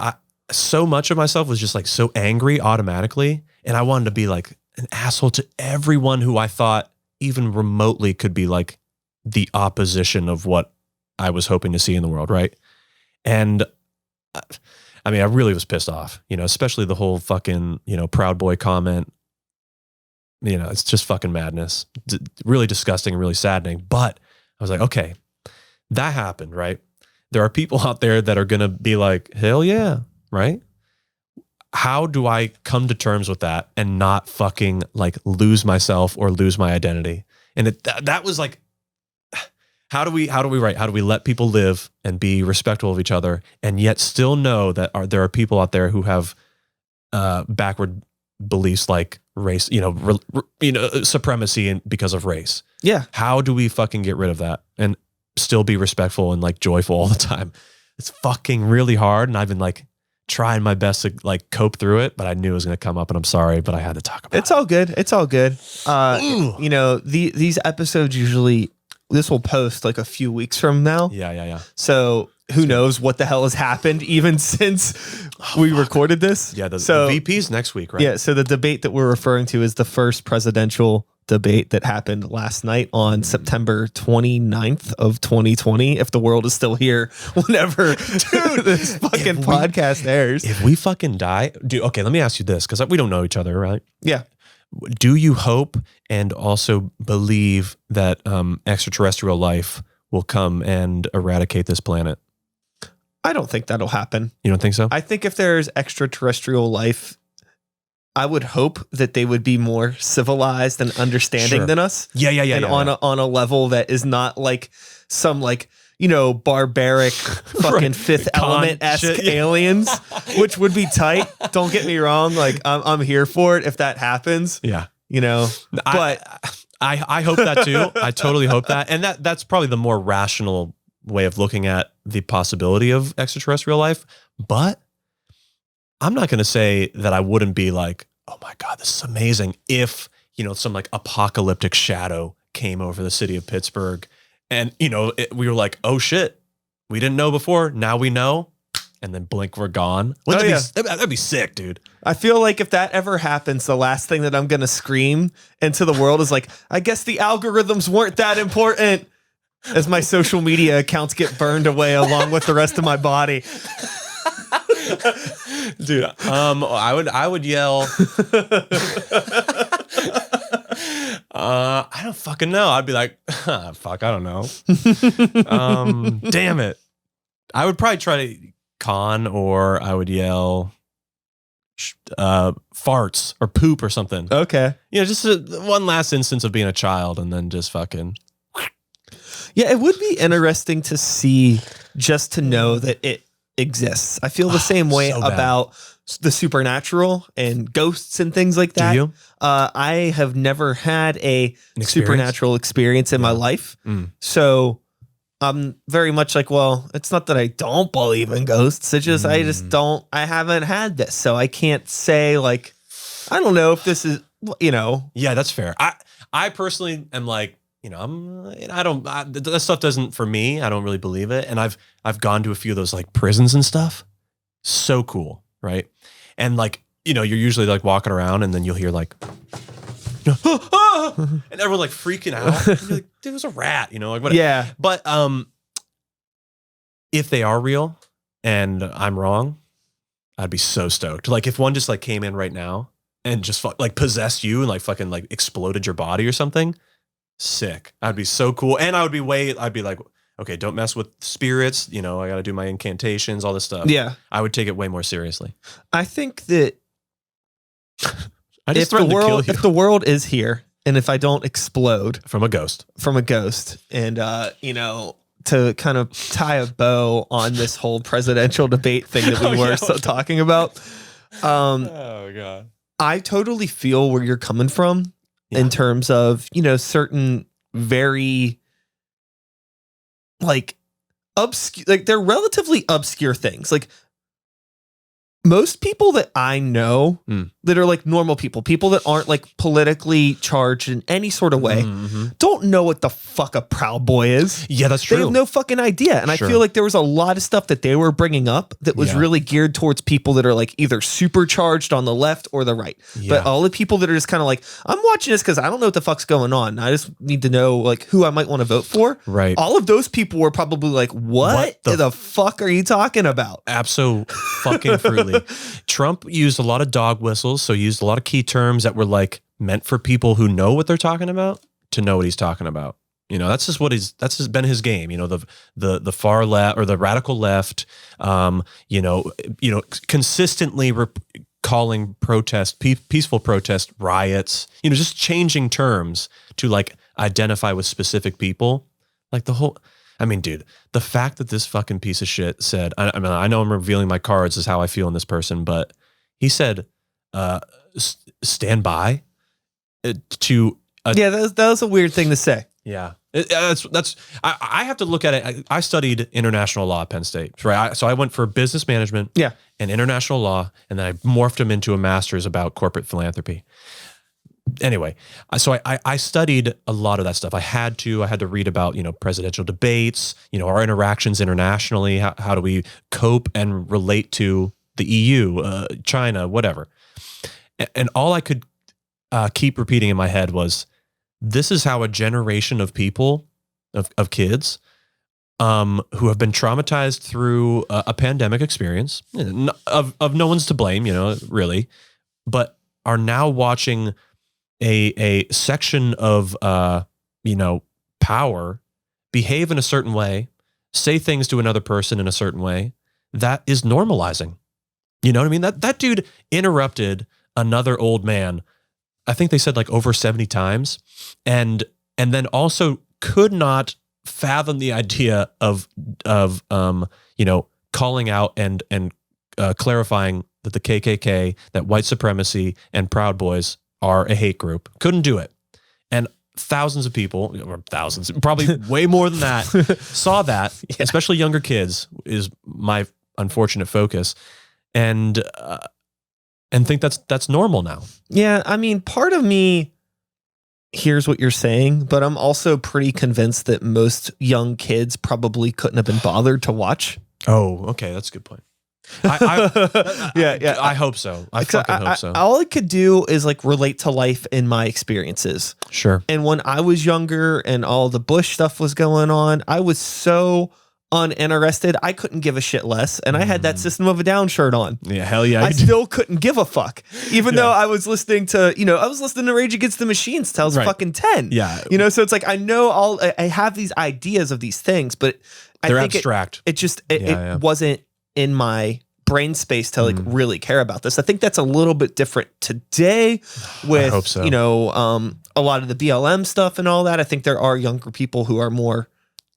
so much of myself was just like so angry automatically. And I wanted to be like an asshole to everyone who I thought even remotely could be like the opposition of what I was hoping to see in the world, right? And I mean, I really was pissed off, you know, especially the whole fucking, you know, Proud Boy comment. You know, it's just fucking madness. Really disgusting and really saddening. But I was like, okay, that happened, right? There are people out there that are going to be like, hell yeah, right? How do I come to terms with that and not fucking like lose myself or lose my identity? And that was like, how do we let people live and be respectful of each other and yet still know that there are people out there who have backward beliefs like race, supremacy because of race. Yeah. How do we fucking get rid of that and still be respectful and like joyful all the time? It's fucking really hard. And I've been like trying my best to like cope through it, but I knew it was going to come up and I'm sorry, but I had to talk about it. It's all good. It's all good. You know, these episodes usually, this will post like a few weeks from now. Yeah. So who knows what the hell has happened even since we recorded this. Yeah. The VP's next week, right? Yeah. So the debate that we're referring to is the first presidential debate that happened last night on September 29th of 2020. If the world is still here, whenever this fucking podcast airs. If we fucking die, dude, okay, let me ask you this, because we don't know each other, right? Yeah. Do you hope and also believe that extraterrestrial life will come and eradicate this planet? I don't think that'll happen. You don't think so? I think if there's extraterrestrial life, I would hope that they would be more civilized and understanding than us. Yeah. And on a level that is not like some like, you know, barbaric fucking Fifth Element-esque aliens, which would be tight. Don't get me wrong. Like I'm here for it if that happens. Yeah. You know, but I hope that too. I totally hope that. And that's probably the more rational way of looking at the possibility of extraterrestrial life. But I'm not going to say that I wouldn't be like, oh my God, this is amazing. If, you know, some like apocalyptic shadow came over the city of Pittsburgh and, you know, we were like, oh shit, we didn't know before. Now we know. And then blink, we're gone. That'd be sick, dude. I feel like if that ever happens, the last thing that I'm going to scream into the world is like, I guess the algorithms weren't that important, as my social media accounts get burned away along with the rest of my body. Dude, I would yell. I don't fucking know. I'd be like, fuck, I don't know. Damn it. I would probably try to con, or I would yell farts or poop or something. Okay. You know, just one last instance of being a child and then just fucking. Yeah, it would be interesting to see, just to know that it exists. I feel the same way about the supernatural and ghosts and things like that. Do you? I have never had a supernatural experience in my life. So I'm very much like, well, it's not that I don't believe in ghosts. It's just, I haven't had this. So I can't say like, I don't know if this is, you know. Yeah, that's fair. I personally am like, you know, that stuff doesn't, for me, I don't really believe it. And I've gone to a few of those like prisons and stuff. So cool. Right. And like, you know, you're usually like walking around and then you'll hear like, and everyone like freaking out. And you're like, dude, it was a rat, you know, like what? Yeah. But if they are real and I'm wrong, I'd be so stoked. Like if one just like came in right now and just like possessed you and like fucking like exploded your body or something, sick. I'd be so cool. And I'd be like, okay, don't mess with spirits. You know, I got to do my incantations, all this stuff. Yeah. I would take it way more seriously. I think that I just threatened to kill you. if the world is here and if I don't explode from a ghost and, you know, to kind of tie a bow on this whole presidential debate thing that we were talking about. Oh God. I totally feel where you're coming from in terms of, you know, certain very like obscure, like they're relatively obscure things. Like most people that I know that are like normal people that aren't like politically charged in any sort of way, don't know what the fuck a Proud Boy is. Yeah, that's true. They have no fucking idea. And I feel like there was a lot of stuff that they were bringing up that was really geared towards people that are like either supercharged on the left or the right. But all the people that are just kind of like, I'm watching this because I don't know what the fuck's going on. I just need to know like who I might want to vote for. Right. All of those people were probably like, what the fuck are you talking about? Absolutely. Trump used a lot of dog whistles, so he used a lot of key terms that were like meant for people who know what they're talking about to know what he's talking about. You know, that's just been his game. You know, the far left or the radical left. You know, consistently calling peaceful protest riots. You know, just changing terms to like identify with specific people. Like the whole. I mean, dude, the fact that this fucking piece of shit said, I mean, I know I'm revealing my cards is how I feel in this person, but he said, stand by to. That was a weird thing to say. Yeah. I have to look at it. I studied international law at Penn State, right? So I went for business management and international law, and then I morphed them into a master's about corporate philanthropy. Anyway, so I studied a lot of that stuff. I had to read about, you know, presidential debates, you know, our interactions internationally. How do we cope and relate to the EU, China, whatever. And all I could keep repeating in my head was, this is how a generation of people, of kids, who have been traumatized through a pandemic experience, of no one's to blame, you know, really, but are now watching a section of you know, power behave in a certain way, say things to another person in a certain way that is normalizing. You know what I mean? That dude interrupted another old man, I think they said like over 70 times, and then also could not fathom the idea of you know, calling out and clarifying that the KKK, that white supremacy and Proud Boys are a hate group. Couldn't do it. And thousands of people, or thousands, probably way more than that, saw that, especially younger kids is my unfortunate focus, and think that's normal now. Yeah, I mean, part of me hears what you're saying, but I'm also pretty convinced that most young kids probably couldn't have been bothered to watch. Oh, okay, that's a good point. I hope so. I fucking hope so. All I could do is like relate to life in my experiences. Sure. And when I was younger and all the Bush stuff was going on, I was so uninterested. I couldn't give a shit less. And I had that System of a Down shirt on. Yeah, hell yeah. I still couldn't give a fuck. Even though I was listening to, you know, I was listening to Rage Against the Machine till I was fucking 10. Yeah. You know, so it's like, I know I have these ideas of these things, but they're I think abstract. It wasn't in my brain space to like really care about this. I think that's a little bit different today with, I hope so. You know, a lot of the BLM stuff and all that. I think there are younger people who are more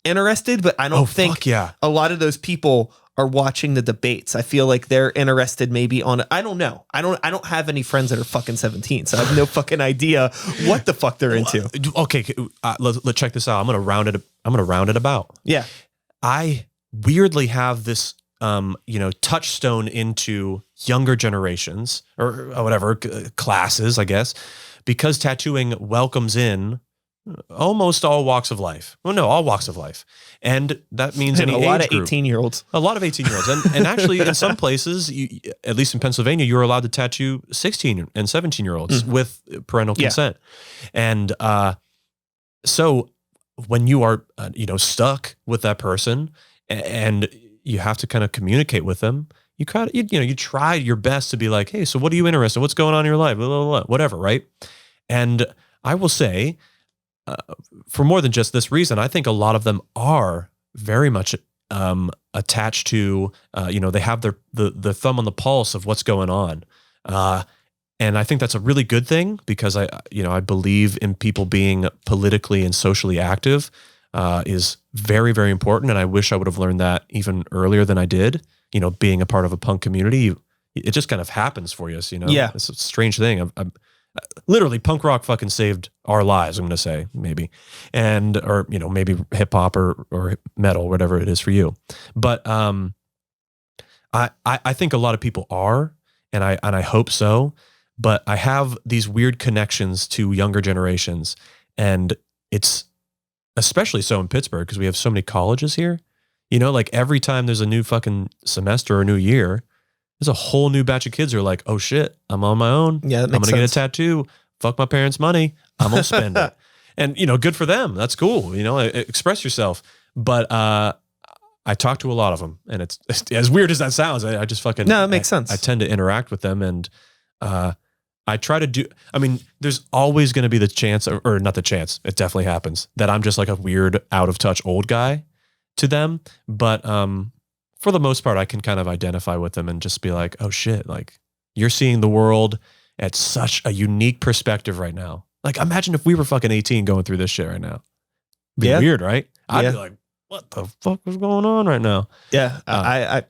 interested, but I don't think a lot of those people are watching the debates. I feel like they're interested maybe on, I don't know. I don't have any friends that are fucking 17, so I have no fucking idea what the fuck they're into. Okay, let's check this out. I'm gonna round it about. Yeah. I weirdly have this you know, touchstone into younger generations or whatever classes, I guess, because tattooing welcomes in almost all walks of life. Well, no, all walks of life. And that means any a lot age of group. 18-year-olds. A lot of 18-year-olds. And actually in some places, at least in Pennsylvania, you're allowed to tattoo 16 and 17-year-olds with parental consent. And so when you are, you know, stuck with that person and you have to kind of communicate with them, you try your best to be like, hey, so what are you interested in? What's going on in your life? Blah, blah, blah, whatever, right? And I will say, for more than just this reason, I think a lot of them are very much attached to, they have the thumb on the pulse of what's going on. And I think that's a really good thing because I believe in people being politically and socially active is very, very important. And I wish I would have learned that even earlier than I did. Being a part of a punk community, it just kind of happens for you. Yeah. It's a strange thing. I'm literally punk rock fucking saved our lives. I'm going to say maybe, or maybe hip hop or metal, whatever it is for you. But I think a lot of people are, and I hope so. But I have these weird connections to younger generations, and it's especially so in Pittsburgh because we have so many colleges here. Like every time there's a new fucking semester or a new year, there's a whole new batch of kids who are like, oh shit, I'm on my own. Yeah, I'm going to get a tattoo. Fuck my parents' money. I'm going to spend it. And, good for them. That's cool. Express yourself. But I talk to a lot of them, and it's as weird as that sounds. I just fucking... No, it makes sense. I tend to interact with them, and I try to do... I mean, there's always going to be the chance, or not the chance, it definitely happens, that I'm just like a weird, out-of-touch old guy to them. But for the most part, I can kind of identify with them and just be like, oh shit, like you're seeing the world at such a unique perspective right now. Like imagine if we were fucking 18 going through this shit right now. It'd be weird, right? I'd be like, what the fuck is going on right now? Yeah. I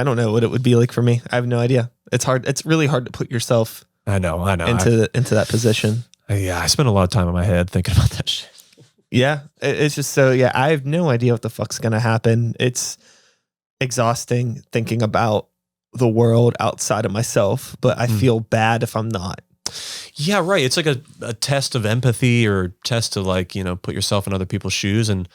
don't know what it would be like for me. I have no idea. It's hard. It's really hard to put yourself I know into that position. Yeah. I spent a lot of time in my head thinking about that shit. Yeah. It's just so, I have no idea what the fuck's going to happen. It's exhausting thinking about the world outside of myself, but I feel bad if I'm not. Yeah, right. It's like a test of empathy or test to like, put yourself in other people's shoes. And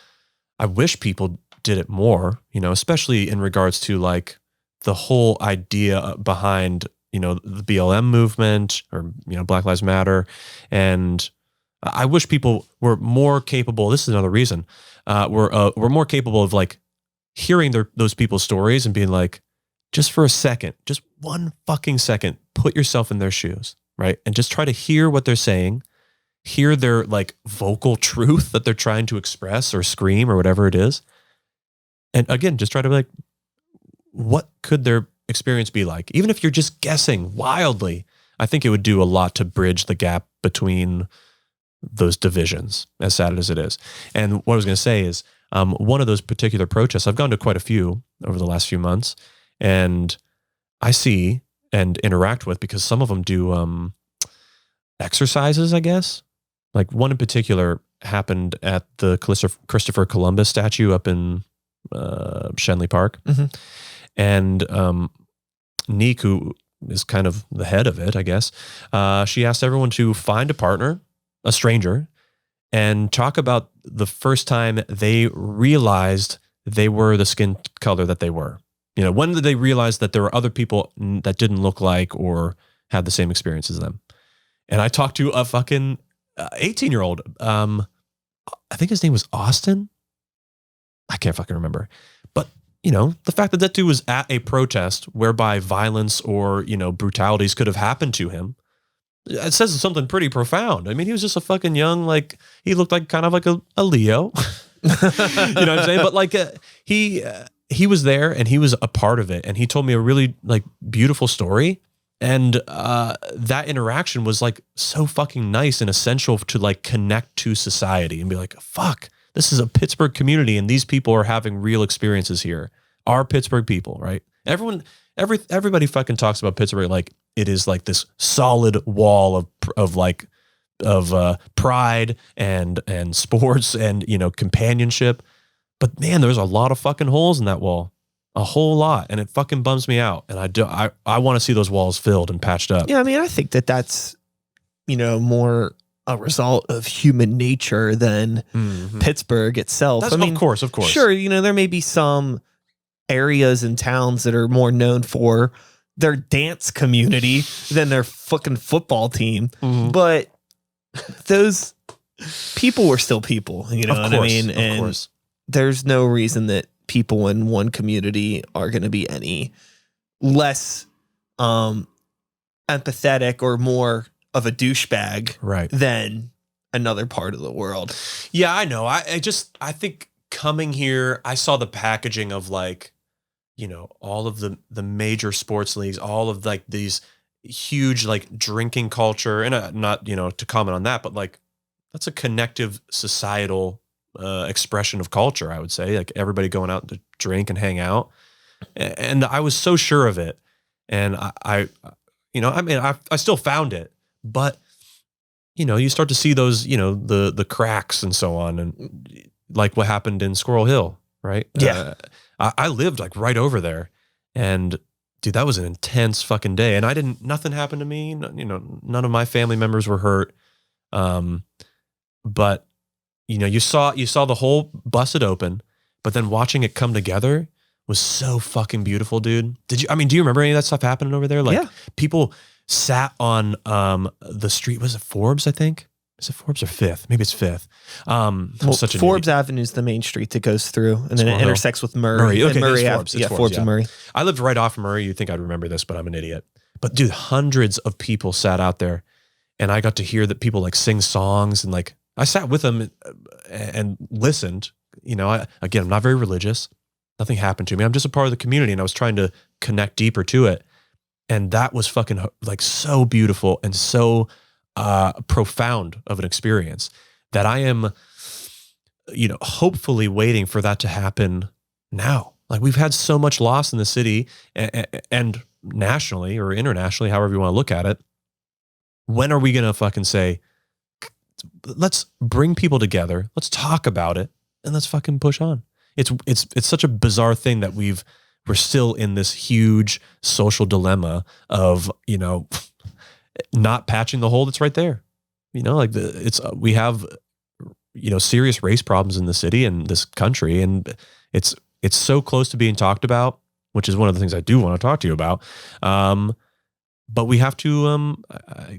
I wish people did it more, especially in regards to like the whole idea behind, the BLM movement or, Black Lives Matter. And I wish people were more capable. This is another reason. We're more capable of like hearing those people's stories and being like, just for a second, just one fucking second, put yourself in their shoes, right? And just try to hear what they're saying, hear their like vocal truth that they're trying to express or scream or whatever it is. And again, just try to be like, what could their experience be like? Even if you're just guessing wildly, I think it would do a lot to bridge the gap between those divisions, as sad as it is. And what I was going to say is, one of those particular protests, I've gone to quite a few over the last few months, and I see and interact with, because some of them do exercises, I guess. Like one in particular happened at the Christopher Columbus statue up in Shenley Park. Mm-hmm. And Neek, who is kind of the head of it, I guess, she asked everyone to find a partner, a stranger, and talk about the first time they realized they were the skin color that they were. When did they realize that there were other people that didn't look like or had the same experience as them? And I talked to a fucking 18-year-old. I think his name was Austin. I can't fucking remember. But, the fact that dude was at a protest whereby violence or, brutalities could have happened to him, it says something pretty profound. I mean, he was just a fucking young, like, he looked like kind of like a Leo. You know what I'm saying? But like he was there and he was a part of it. And he told me a really like beautiful story. And that interaction was like so fucking nice and essential to like connect to society and be like, fuck, this is a Pittsburgh community and these people are having real experiences here. Our Pittsburgh people, right? Everybody fucking talks about Pittsburgh like it is like this solid wall of pride and sports and companionship. But man, there's a lot of fucking holes in that wall. A whole lot, and it fucking bums me out. And I want to see those walls filled and patched up. Yeah, I mean, I think that's more a result of human nature than Pittsburgh itself. Of course. Sure, there may be some areas and towns that are more known for their dance community than their fucking football team, but those people were still people. You know what I mean? And there's no reason that people in one community are going to be any less empathetic or more of a douchebag than another part of the world. Yeah, I know. I think coming here, I saw the packaging of like, all of the major sports leagues, all of like these huge like drinking culture, and not, to comment on that, but like that's a connective societal expression of culture, I would say, like everybody going out to drink and hang out. And I was so sure of it. And I still found it, but you start to see those, the cracks and so on. And like what happened in Squirrel Hill, right? Yeah. I lived like right over there, and dude, that was an intense fucking day. And nothing happened to me. None of my family members were hurt. But you saw the whole busted open, but then watching it come together was so fucking beautiful, dude. Do you remember any of that stuff happening over there? Like people sat on the street. Was it Forbes, I think? Is it Forbes or Fifth? Maybe it's Fifth. Forbes Avenue is the main street that goes through, and then it intersects with Murray. Okay, Murray Forbes. Forbes and Murray. I lived right off Murray. You'd think I'd remember this, but I'm an idiot. But dude, hundreds of people sat out there, and I got to hear that people like sing songs, and like I sat with them and listened. I'm not very religious. Nothing happened to me. I'm just a part of the community, and I was trying to connect deeper to it. And that was fucking like so beautiful and so profound of an experience that I am, hopefully waiting for that to happen now. Like we've had so much loss in the city and nationally or internationally, however you want to look at it. When are we going to fucking say, let's bring people together, let's talk about it, and let's fucking push on. It's such a bizarre thing that we're still in this huge social dilemma of, not patching the hole that's right there. We have, serious race problems in the city and this country, and it's so close to being talked about, which is one of the things I do want to talk to you about. But we have to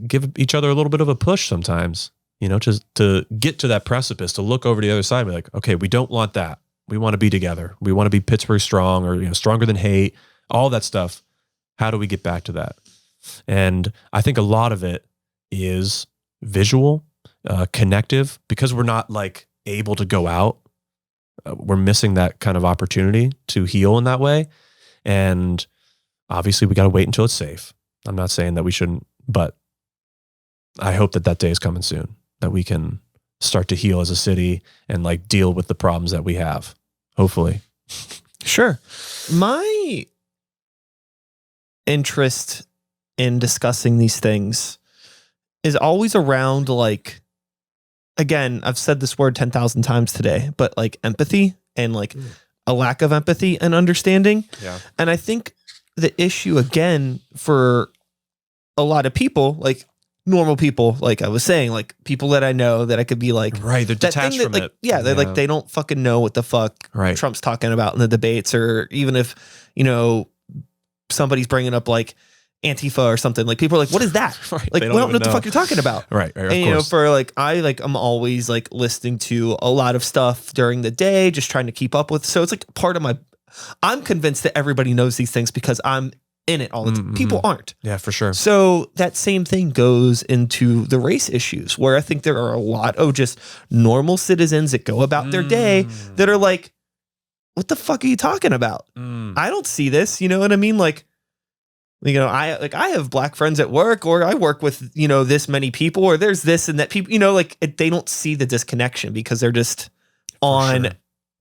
give each other a little bit of a push sometimes, to get to that precipice, to look over to the other side and be like, okay, we don't want that. We want to be together. We want to be Pittsburgh strong, or stronger than hate, all that stuff. How do we get back to that? And I think a lot of it is visual, connective, because we're not like able to go out. We're missing that kind of opportunity to heal in that way. And obviously we got to wait until it's safe. I'm not saying that we shouldn't, but I hope that day is coming soon, that we can start to heal as a city and like deal with the problems that we have. Hopefully. Sure. My interest in discussing these things is always around, like, again, I've said this word 10,000 times today, but like empathy and like a lack of empathy and understanding. Yeah. And I think the issue, again, for a lot of people, like normal people, like I was saying, like people that I know that I could be like, right, they're detached from it. Yeah, they're like, they don't fucking know what the fuck Trump's talking about in the debates, or even if, somebody's bringing up like Antifa or something, like people are like, what is that? Like, we don't know what the fuck you're talking about. Right. And for like, I'm always like listening to a lot of stuff during the day, just trying to keep up with. So it's like part of I'm convinced that everybody knows these things because I'm in it all the time. Mm-hmm. People aren't. Yeah, for sure. So that same thing goes into the race issues, where I think there are a lot of just normal citizens that go about their day that are like, what the fuck are you talking about? I don't see this. You know what I mean? like, I have black friends at work, or I work with, this many people, or there's this and that people, they don't see the disconnection because they're just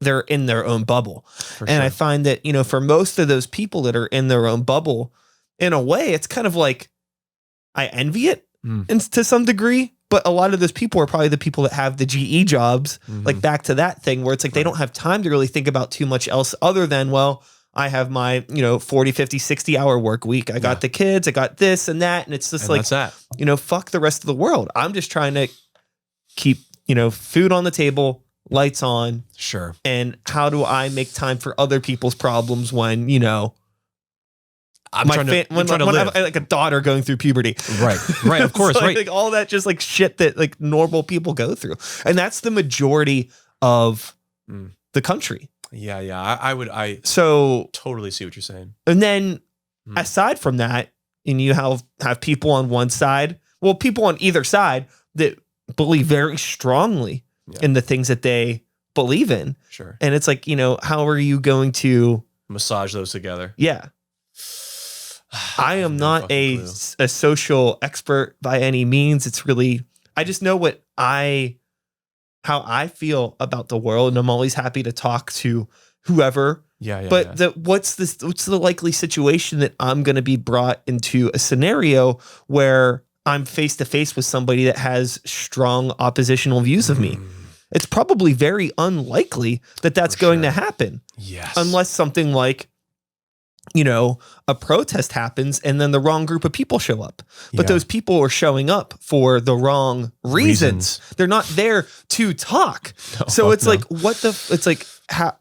they're in their own bubble. I find that, for most of those people that are in their own bubble, in a way, it's kind of like, I envy it and to some degree, but a lot of those people are probably the people that have the GE jobs, like back to that thing where it's like, they don't have time to really think about too much else other than, well, I have my, 40, 50, 60 hour work week. I got the kids, I got this and that. And it's just like, fuck the rest of the world. I'm just trying to keep, food on the table, lights on. Sure. And how do I make time for other people's problems when, I'm trying to live. I have like a daughter going through puberty. Right. Of course. So like all that just like shit that like normal people go through. And that's the majority of the country. Yeah. I so totally see what you're saying. And then aside from that, and you have people on one side, well, people on either side that believe very strongly in the things that they believe in. Sure. And it's like, how are you going to massage those together? Yeah. I am not a social expert by any means. It's really, I just know how I feel about the world, and I'm always happy to talk to whoever. But what's the likely situation that I'm going to be brought into a scenario where I'm face to face with somebody that has strong oppositional views of me? It's probably very unlikely that that's going to happen. Yes. Unless something like, a protest happens and then the wrong group of people show up. But those people are showing up for the wrong reasons. They're not there to talk. So it's like, how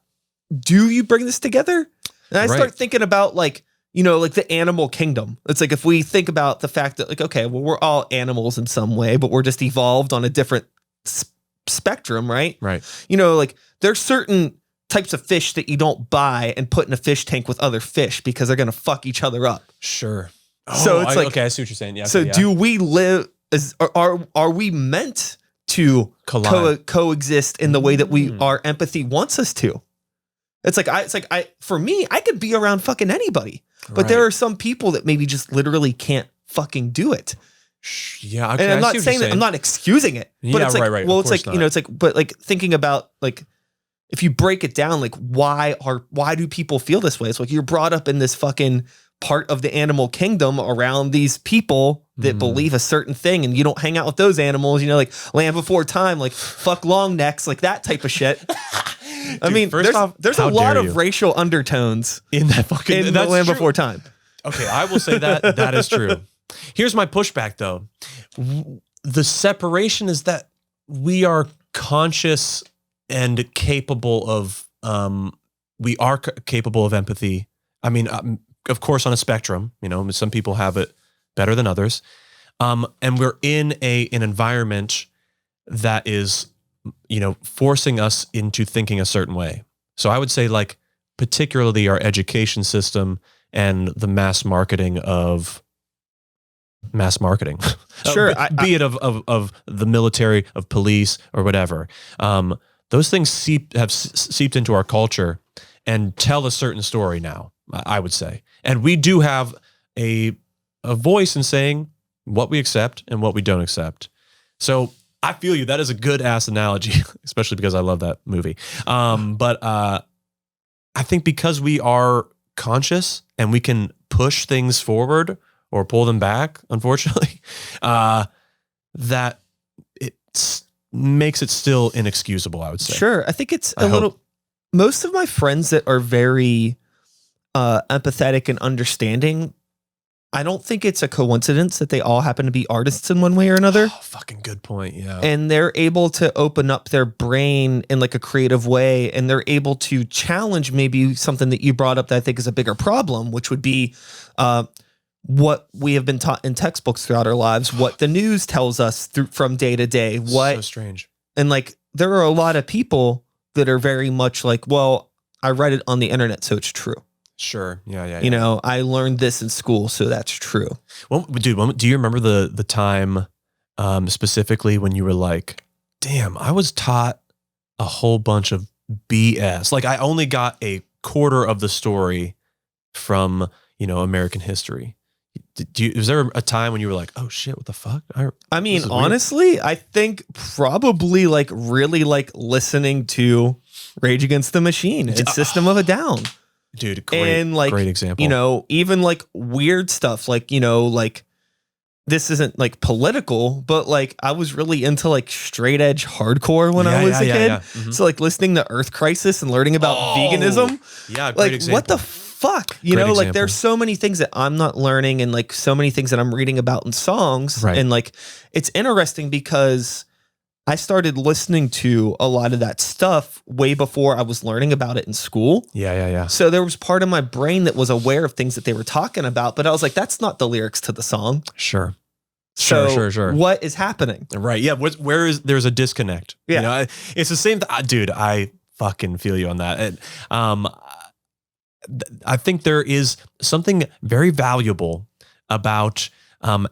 do you bring this together? And I start thinking about like the animal kingdom. It's like, if we think about the fact that like, okay, well, we're all animals in some way, but we're just evolved on a different spectrum, right? Right. Like there's certain types of fish that you don't buy and put in a fish tank with other fish because they're going to fuck each other up. Sure. So it's okay, I see what you're saying. Yeah. So do we live are we meant to coexist in the way that our empathy wants us to? For me, I could be around fucking anybody, but there are some people that maybe just literally can't fucking do it. Yeah. Okay, and I'm not saying that, I'm not excusing it, but it's like, well, it's like, it's like, but like thinking about like, if you break it down, like why do people feel this way? It's like you're brought up in this fucking part of the animal kingdom around these people that believe a certain thing, and you don't hang out with those animals, like Land Before Time, like fuck long necks, like that type of shit. Dude, I mean, there's a lot of racial undertones in that fucking Land Before Time. Okay, I will say that is true. Here's my pushback though. The separation is that we are conscious and capable of, capable of empathy. I mean, of course, on a spectrum, some people have it better than others. And we're in an environment that is, forcing us into thinking a certain way. So I would say like, particularly our education system and the mass marketing. Sure. Be it of the military, of police or whatever. Those things have seeped into our culture and tell a certain story now, I would say. And we do have a voice in saying what we accept and what we don't accept. So I feel you. That is a good ass analogy, especially because I love that movie. But I think because we are conscious and we can push things forward or pull them back, unfortunately, that it's makes it still inexcusable, I would say. Sure. I think it's most of my friends that are very empathetic and understanding, I don't think it's a coincidence that they all happen to be artists in one way or another. Oh, fucking good point. Yeah. And they're able to open up their brain in like a creative way, and they're able to challenge maybe something that you brought up that I think is a bigger problem, which would be what we have been taught in textbooks throughout our lives, what the news tells us from day to day. So strange. And like, there are a lot of people that are very much like, well, I read it on the internet, so it's true. Sure. Yeah. I learned this in school, so that's true. Well, dude, do you remember the time specifically when you were like, damn, I was taught a whole bunch of BS. Like I only got a quarter of the story from, American history. Was there a time when you were like, oh shit, what the fuck? I mean, honestly, I think probably like really like listening to Rage Against the Machine and System of a Down. Dude, great example. Even like weird stuff, like, like this isn't like political, but like I was really into like straight edge hardcore when I was a kid. Yeah. Mm-hmm. So like listening to Earth Crisis and learning about veganism. Yeah, great like example. What the fuck? Like there's so many things that I'm not learning and like so many things that I'm reading about in songs. Right. And like it's interesting because I started listening to a lot of that stuff way before I was learning about it in school. Yeah. So there was part of my brain that was aware of things that they were talking about, but I was like, that's not the lyrics to the song. Sure. Sure. What is happening? Right. Yeah. There's a disconnect. Yeah. It's the same. Dude, I fucking feel you on that. I think there is something very valuable about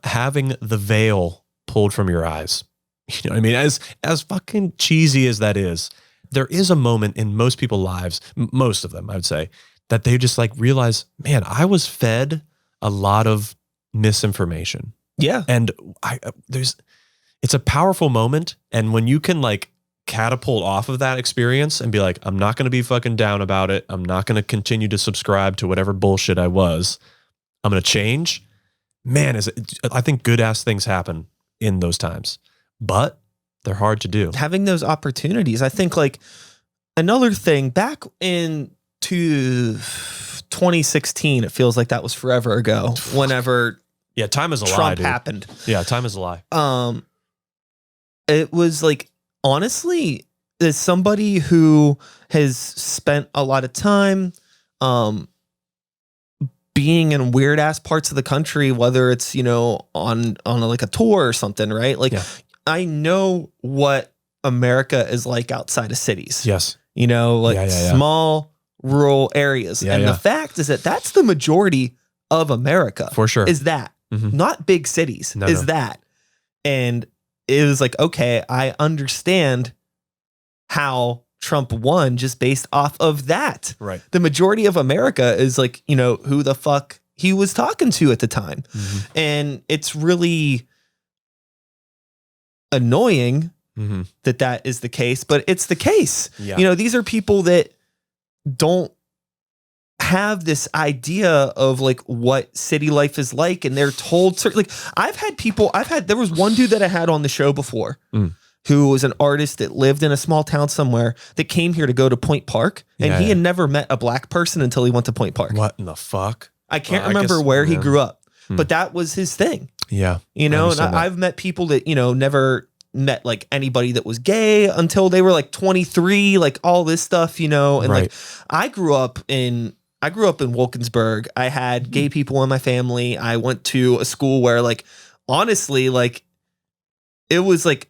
having the veil pulled from your eyes. You know what I mean? As fucking cheesy as that is, there is a moment in most people's lives, most of them, I would say, that they just like realize, man, I was fed a lot of misinformation. Yeah. And it's a powerful moment. And when you can like catapult off of that experience and be like, I'm not going to be fucking down about it. I'm not going to continue to subscribe to whatever bullshit I was. I'm going to change. Man, I think good ass things happen in those times, but they're hard to do. Having those opportunities. I think like another thing back in 2016, it feels like that was forever ago. Whenever time is a lie, Trump dude. happened. Yeah, time is a lie. It was like, honestly, as somebody who has spent a lot of time being in weird ass parts of the country, whether it's, you know, on like a tour or something, right? Like I know what America is like outside of cities. Yes. You know, like small rural areas. And the fact is that that's the majority of America. For sure. Is that. Not big cities. That. And it was like, okay, I understand how Trump won just based off of that. Right. The majority of America is like, you know, who the fuck he was talking to at the time. And it's really annoying that is the case, but it's the case. You know, these are people that don't have this idea of like what city life is like, and they're told like there was one dude that I had on the show before who was an artist that lived in a small town somewhere that came here to go to Point Park, and he had never met a black person until he went to Point Park. What in the fuck? I can't remember where he grew up, but that was his thing. Yeah. You know, and I've met people that, you know, never met like anybody that was gay until they were like 23, like all this stuff, you know, and like I grew up in Wilkinsburg. I had gay people in my family. I went to a school where, like, honestly, like, it was like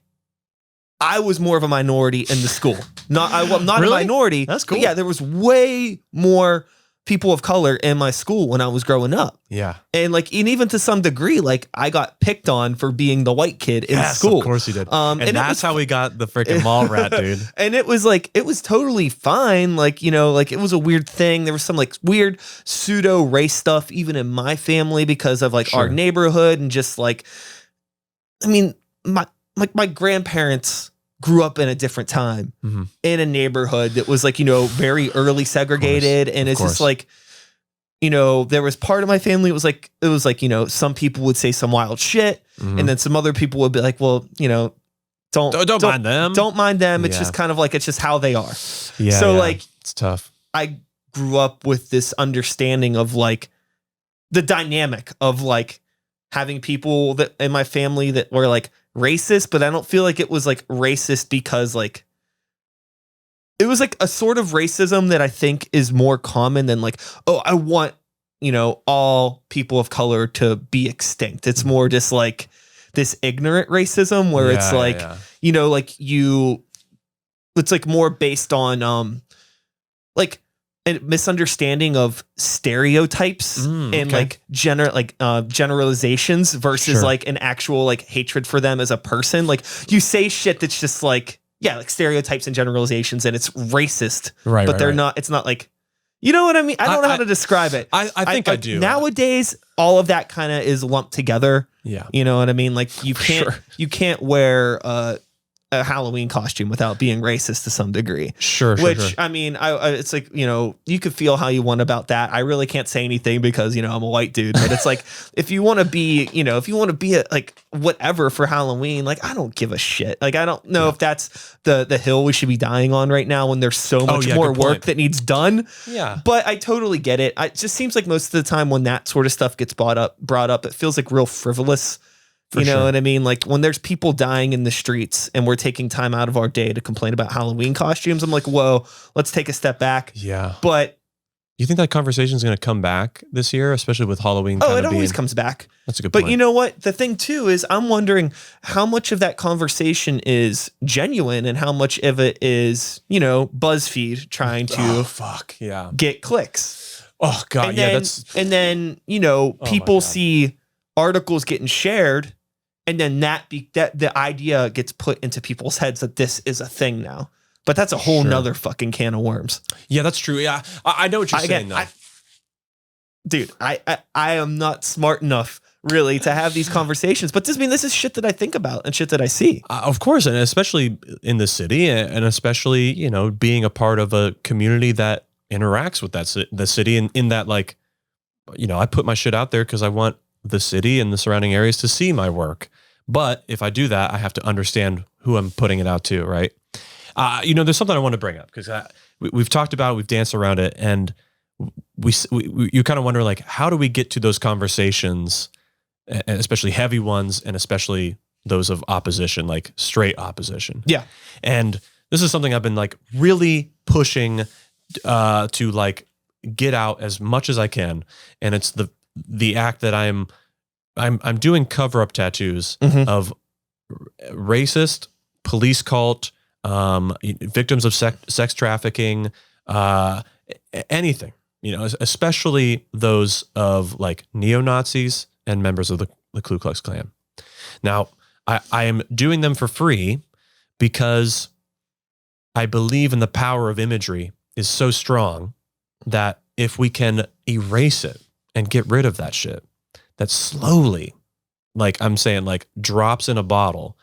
I was more of a minority in the school. I'm not Really? a minority. That's cool. Yeah, there was way more people of color in my school when I was growing up. Yeah. And like, and even to some degree, like I got picked on for being the white kid in school. Of course you did. And that's how we got the freaking mall rat, dude. And it was like, it was totally fine. Like, you know, like it was a weird thing. There was some like weird pseudo race stuff even in my family because of like our neighborhood, and just like, I mean, my grandparents grew up in a different time in a neighborhood that was like, you know, very early segregated. And it's just like, you know, there was part of my family, it was like, you know, some people would say some wild shit. And then some other people would be like, well, you know, don't mind them. Don't mind them. It's just kind of like, it's just how they are. Yeah. So like, it's tough. I grew up with this understanding of like the dynamic of like having people that in my family that were like racist, but I don't feel like it was like racist because like it was like a sort of racism that I think is more common than like, oh, I want, you know, all people of color to be extinct. It's more just like this ignorant racism where it's like, you know, like it's like more based on like a misunderstanding of stereotypes and like generalizations versus like an actual like hatred for them as a person. Like you say shit that's just like, yeah, like stereotypes and generalizations, and it's racist, but they're not, it's not like, you know what I mean? I don't know how to describe it. I think I do. Nowadays, all of that kind of is lumped together. Yeah. You know what I mean? Like you can't wear a Halloween costume without being racist to some degree. Sure. I mean, it's like, you know, you could feel how you want about that. I really can't say anything because, you know, I'm a white dude, but it's like, if you want to be, you know, if you want to be like whatever for Halloween, like, I don't give a shit. Like, I don't know if that's the hill we should be dying on right now when there's so much more work that needs done. Yeah. But I totally get it. It just seems like most of the time when that sort of stuff gets brought up, it feels like real frivolous. You know what I mean? Like when there's people dying in the streets and we're taking time out of our day to complain about Halloween costumes, I'm like, whoa, let's take a step back. Yeah. But you think that conversation is going to come back this year, especially with Halloween? Oh, it always comes back. That's a good point. But you know what? The thing too is I'm wondering how much of that conversation is genuine and how much of it is, you know, BuzzFeed trying to get clicks. Oh God, And yeah, then, and then people see articles getting shared, and then that the idea gets put into people's heads that this is a thing now. But that's a whole nother fucking can of worms. Yeah, that's true. Yeah, I know what you're saying, though. Dude, I am not smart enough really to have these conversations, but this is shit that I think about and shit that I see. Of course, and especially in the city, and especially being a part of a community that interacts with the city, and in that, like, I put my shit out there because I want the city and the surrounding areas to see my work. But if I do that, I have to understand who I'm putting it out to, right? There's something I want to bring up because we've talked about it, we've danced around it, and you kind of wonder, like, how do we get to those conversations, especially heavy ones, and especially those of opposition, like straight opposition. Yeah. And this is something I've been like really pushing to like get out as much as I can. And it's the act that I'm doing cover-up tattoos of racist, police cult, victims of sex trafficking, anything, especially those of like neo-Nazis and members of the Ku Klux Klan. Now, I am doing them for free because I believe in the power of imagery is so strong that if we can erase it and get rid of that shit, that slowly, like I'm saying, like drops in a bottle,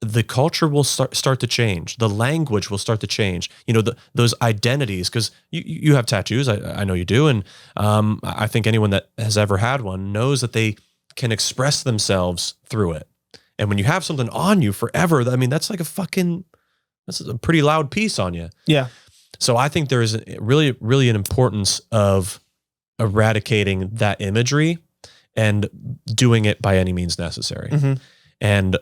the culture will start to change. The language will start to change. Those identities, because you have tattoos. I know you do. And I think anyone that has ever had one knows that they can express themselves through it. And when you have something on you forever, I mean, that's like that's a pretty loud piece on you. Yeah. So I think there is really, really an importance of eradicating that imagery and doing it by any means necessary. And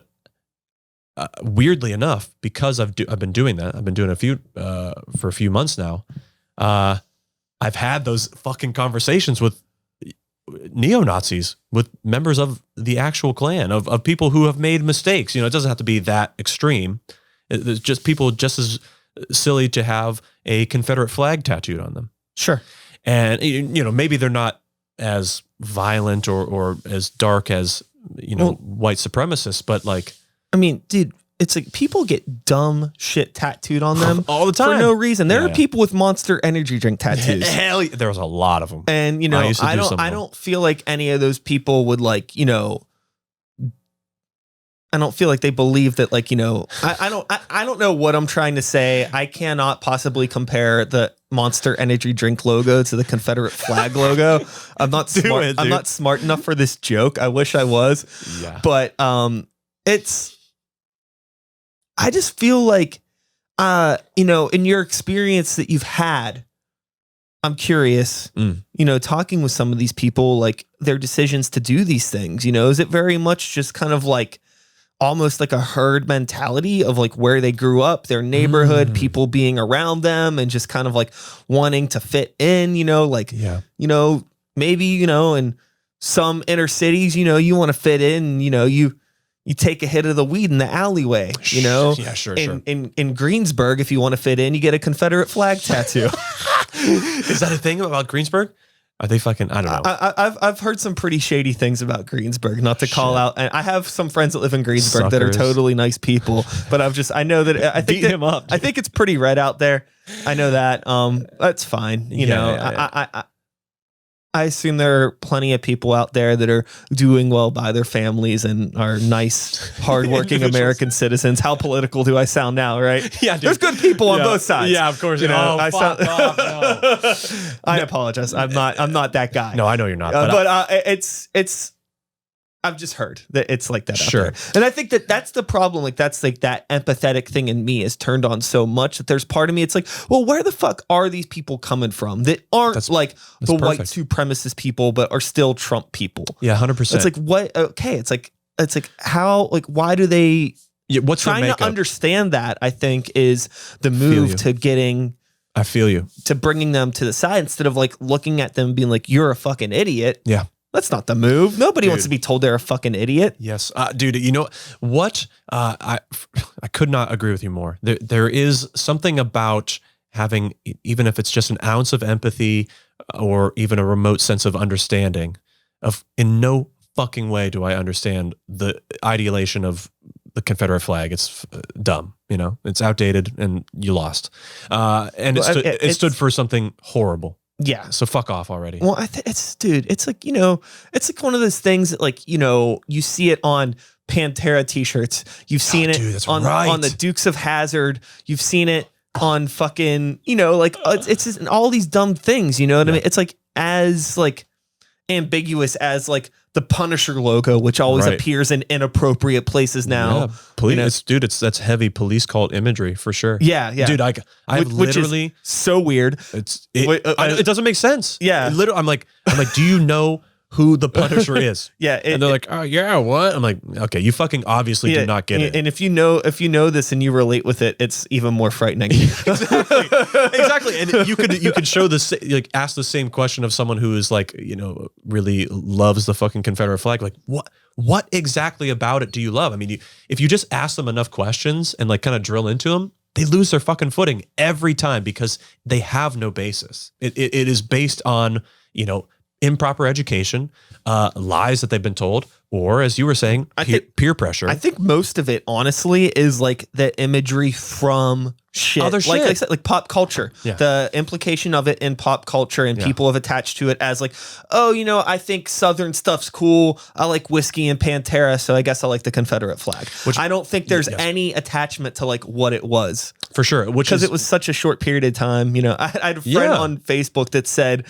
weirdly enough, because I've been doing that, I've been doing for a few months now. I've had those fucking conversations with neo-Nazis, with members of the actual Klan, of people who have made mistakes. It doesn't have to be that extreme. It's just people just as silly to have a Confederate flag tattooed on them. Sure. And maybe they're not as violent or as dark as white supremacists, but like, I mean, dude, it's like people get dumb shit tattooed on them all the time for no reason. There are people with Monster Energy drink tattoos. Hell, there's a lot of them. And I don't feel like any of those people would like, I don't feel like they believe that, like, I don't know what I'm trying to say. I cannot possibly compare the Monster Energy drink logo to the Confederate flag logo. I'm not smart. I'm not smart enough for this joke. I wish I was. Yeah. But I just feel like, in your experience that you've had, I'm curious, talking with some of these people, like their decisions to do these things, is it very much just kind of like almost like a herd mentality of like where they grew up, their neighborhood, people being around them and just kind of like wanting to fit in, maybe, in some inner cities, you want to fit in, you take a hit of the weed in the alleyway, Yeah, sure. In Greensburg, if you want to fit in, you get a Confederate flag tattoo. Is that a thing about Greensburg? Are they fucking? I don't know. I've heard some pretty shady things about Greensburg. Not to call out, and I have some friends that live in Greensburg that are totally nice people. But I know that I think him up. I think it's pretty red out there. I know that. That's fine. I assume there are plenty of people out there that are doing well by their families and are nice, hardworking American citizens. How political do I sound now, right? Yeah, dude. There's good people on both sides. Yeah, of course. I fuck off, no. I apologize. I'm not that guy. No, I know you're not. It's. I've just heard that it's like that. Sure. Out there. And I think that's the problem. Like that's like that empathetic thing in me is turned on so much that there's part of me. It's like, well, where the fuck are these people coming from that aren't the perfect white supremacist people, but are still Trump people? Yeah. 100%. It's like, what? Okay. It's like how, like, why do they, what's trying to understand that, I think is the move to getting, I feel you, to bringing them to the side instead of like looking at them and being like, you're a fucking idiot. Yeah. That's not the move. Nobody wants to be told they're a fucking idiot. Yes. Dude, you know what? I could not agree with you more. There is something about having, even if it's just an ounce of empathy or even a remote sense of understanding of, in no fucking way do I understand the ideation of the Confederate flag. It's dumb, it's outdated and you lost. And it stood for something horrible. Yeah. So fuck off already. Well, it's like, it's like one of those things that, like, you see it on Pantera t-shirts. You've seen it on the Dukes of Hazzard. You've seen it on fucking, it's just all these dumb things, you know what I mean? It's like as like ambiguous as like the Punisher logo, which always appears in inappropriate places now. Yeah, that's heavy police cult imagery for sure. Yeah, yeah, dude. I've literally, which is so weird. It doesn't make sense. Yeah, literally, I'm like, do you know who the Punisher is? Yeah, and they're like, oh yeah, what? I'm like, okay, you fucking obviously do not get it. And if you know this and you relate with it, it's even more frightening. Exactly. And you could show this, like, ask the same question of someone who is like, really loves the fucking Confederate flag. Like, what exactly about it do you love? I mean, if you just ask them enough questions and like kind of drill into them, they lose their fucking footing every time because they have no basis. It is based on, improper education, lies that they've been told, or as you were saying, peer pressure. I think most of it, honestly, is like the imagery from shit. Other shit. Like I said, like pop culture. Yeah. The implication of it in pop culture, and people have attached to it as like, oh, I think Southern stuff's cool. I like whiskey and Pantera, so I guess I like the Confederate flag. Which I don't think there's any attachment to like what it was. For sure. Because it was such a short period of time. I had a friend on Facebook that said,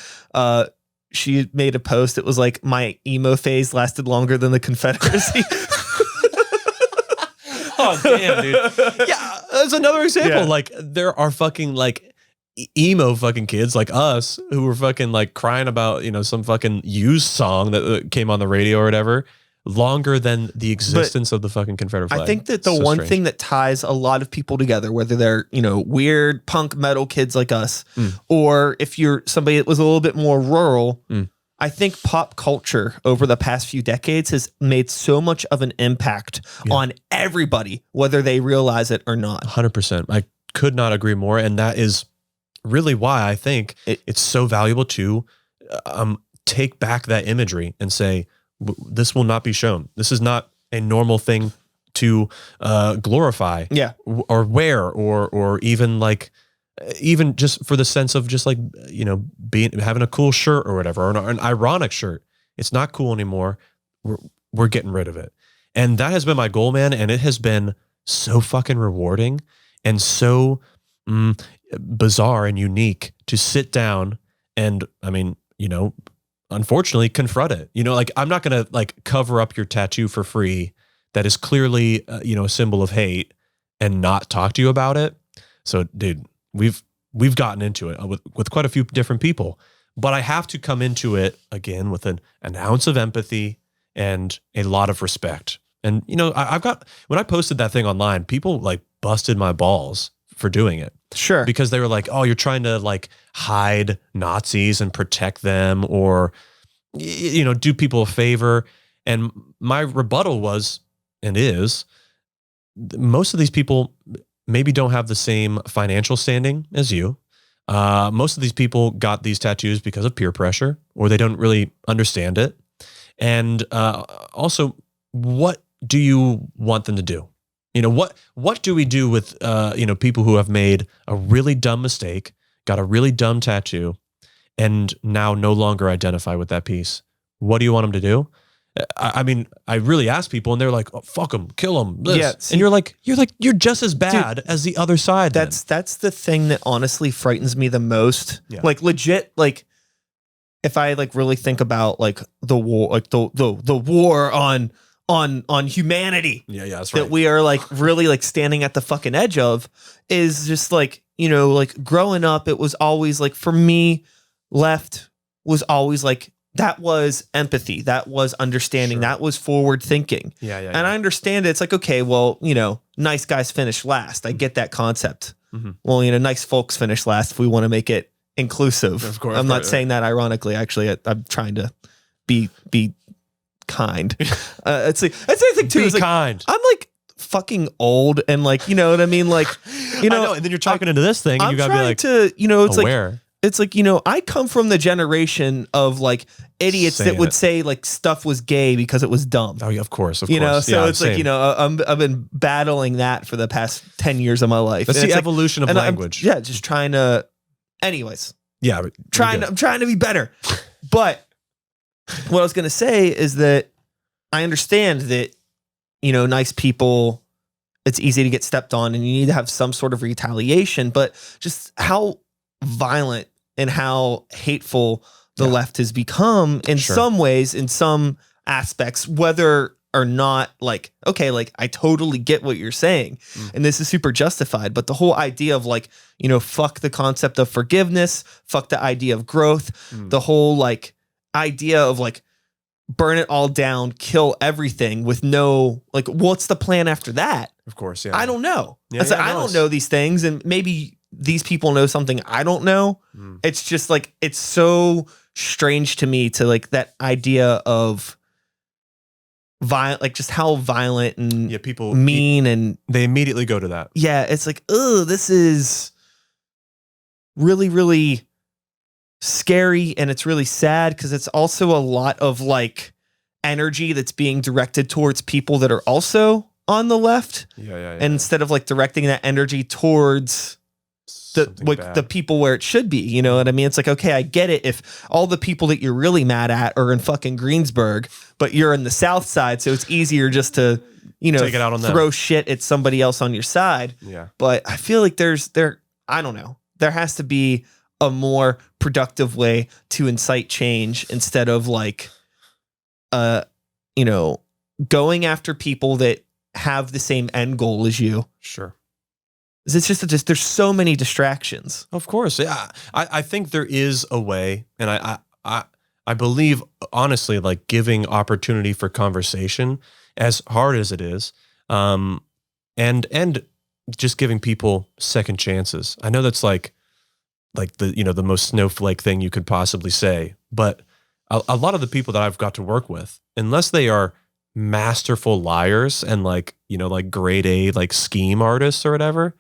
she made a post. It was like, my emo phase lasted longer than the Confederacy. Oh, damn, dude. Yeah, that's another example. Yeah. Like, there are fucking, like, emo fucking kids like us who were fucking, like, crying about, some fucking used song that came on the radio or whatever, longer than the existence of the fucking Confederate flag. I think that the one thing that ties a lot of people together, whether they're, weird punk metal kids like us, or if you're somebody that was a little bit more rural, I think pop culture over the past few decades has made so much of an impact on everybody, whether they realize it or not. 100%. I could not agree more. And that is really why I think it's so valuable to take back that imagery and say, this will not be shown. This is not a normal thing to glorify, or wear, or even like, even just for the sense of just like, having a cool shirt or whatever, or an ironic shirt. It's not cool anymore. We're getting rid of it, and that has been my goal, man. And it has been so fucking rewarding and so bizarre and unique to sit down and, unfortunately confront it. Like, I'm not going to like cover up your tattoo for free that is clearly, a symbol of hate and not talk to you about it. So, dude, we've gotten into it with quite a few different people, but I have to come into it again with an ounce of empathy and a lot of respect. And, I've got, when I posted that thing online, people like busted my balls for doing it. Sure. Because they were like, oh, you're trying to like hide Nazis and protect them, or, do people a favor. And my rebuttal was, and is, most of these people maybe don't have the same financial standing as you. Most of these people got these tattoos because of peer pressure, or they don't really understand it. And also, what do you want them to do? What do we do with, people who have made a really dumb mistake, got a really dumb tattoo, and now no longer identify with that piece? What do you want them to do? I mean, I really ask people, and they're like, oh, "Fuck them, kill them." Yeah, see, and you're just as bad as the other side. That's the thing that honestly frightens me the most. Yeah. Like, legit, like, if I like really think about like the war, like the war on humanity. Yeah, that's right. That we are like really like standing at the fucking edge of, is just like, like growing up, it was always like, for me, left was always like, that was empathy, that was understanding, that was forward thinking. Yeah. And I understand it. It's like, okay, well, nice guys finish last. I get that concept. Mm-hmm. Well, nice folks finish last if we want to make it inclusive. Of course. I'm not saying that ironically. Actually, I'm trying to be kind. It's the thing too. Be kind. I'm like fucking old and like, you know what I mean? Like, you know, and then you're talking into this thing and I'm you gotta be like, to, you know, aware. It's like, you know, I come from the generation of like idiots Saying that would it. say like stuff was gay because it was dumb. Oh, yeah, of course. You know, so Yeah, it's like, same. you know, I've been battling that for the past 10 years of my life. That's And the it's evolution of and language. just trying to, anyways, Yeah. I'm trying to be better. But what I was going to say is that I understand that, you know, nice people, it's easy to get stepped on and you need to have some sort of retaliation, but just how violent and how hateful the left has become in some ways, in some aspects, whether or not like, okay, like I totally get what you're saying and this is super justified, but the whole idea of like, you know, fuck the concept of forgiveness, fuck the idea of growth, the whole like idea of like burn it all down, kill everything with no, like, what's the plan after that? Of course, yeah. I don't know. Yeah, I don't know these things, and maybe these people know something I don't know. It's just like, it's so strange to me to like that idea of violent, like just how violent and people mean and they immediately go to that. Yeah, it's like, oh, this is really, really scary, and it's really sad because it's also a lot of like energy that's being directed towards people that are also on the left. And instead of like directing that energy towards the people where it should be, you know what I mean? It's like, okay, I get it if all the people that you're really mad at are in fucking Greensburg, but you're in the South Side, so it's easier just to, you know, take it out on throw them. Shit at somebody else on your side. Yeah. But I feel like I don't know. There has to be a more productive way to incite change instead of like, you know, going after people that have the same end goal as you. Sure. It's just there's so many distractions. Of course. Yeah. I think there is a way, and I believe honestly, like giving opportunity for conversation, as hard as it is, and just giving people second chances. I know that's like the, you know, the most snowflake thing you could possibly say, but a lot of the people that I've got to work with, unless they are masterful liars and like, you know, like grade A, like scheme artists or whatever,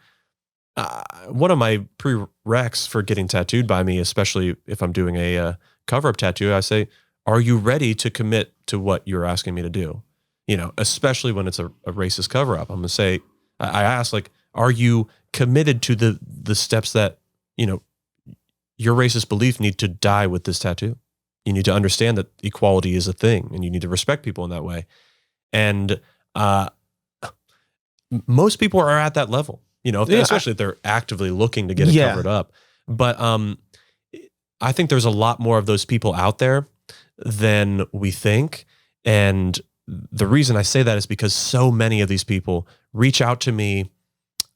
one of my prereqs for getting tattooed by me, especially if I'm doing a cover-up tattoo, I say, are you ready to commit to what you're asking me to do? You know, especially when it's a racist cover-up. I'm going to say, I ask, like, are you committed to the steps that, you know, your racist belief need to die with this tattoo? You need to understand that equality is a thing and you need to respect people in that way. And most people are at that level. You know, especially if they're actively looking to get it covered up. But I think there's a lot more of those people out there than we think. And the reason I say that is because so many of these people reach out to me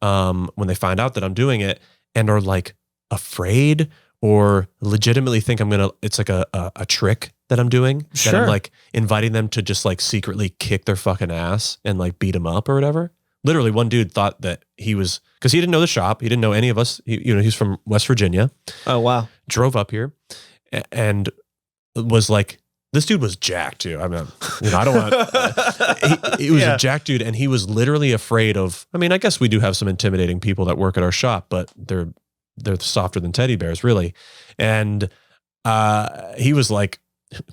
when they find out that I'm doing it and are like afraid or legitimately think it's like a trick that I'm doing. Sure. That I'm like inviting them to just like secretly kick their fucking ass and like beat them up or whatever. Literally, one dude thought that he was, because he didn't know the shop. He didn't know any of us. He's from West Virginia. Oh, wow. Drove up here and was like, this dude was jacked too. I mean, you know, I don't want, he was a jacked dude and he was literally afraid of, I mean, I guess we do have some intimidating people that work at our shop, but they're softer than teddy bears, really. And he was like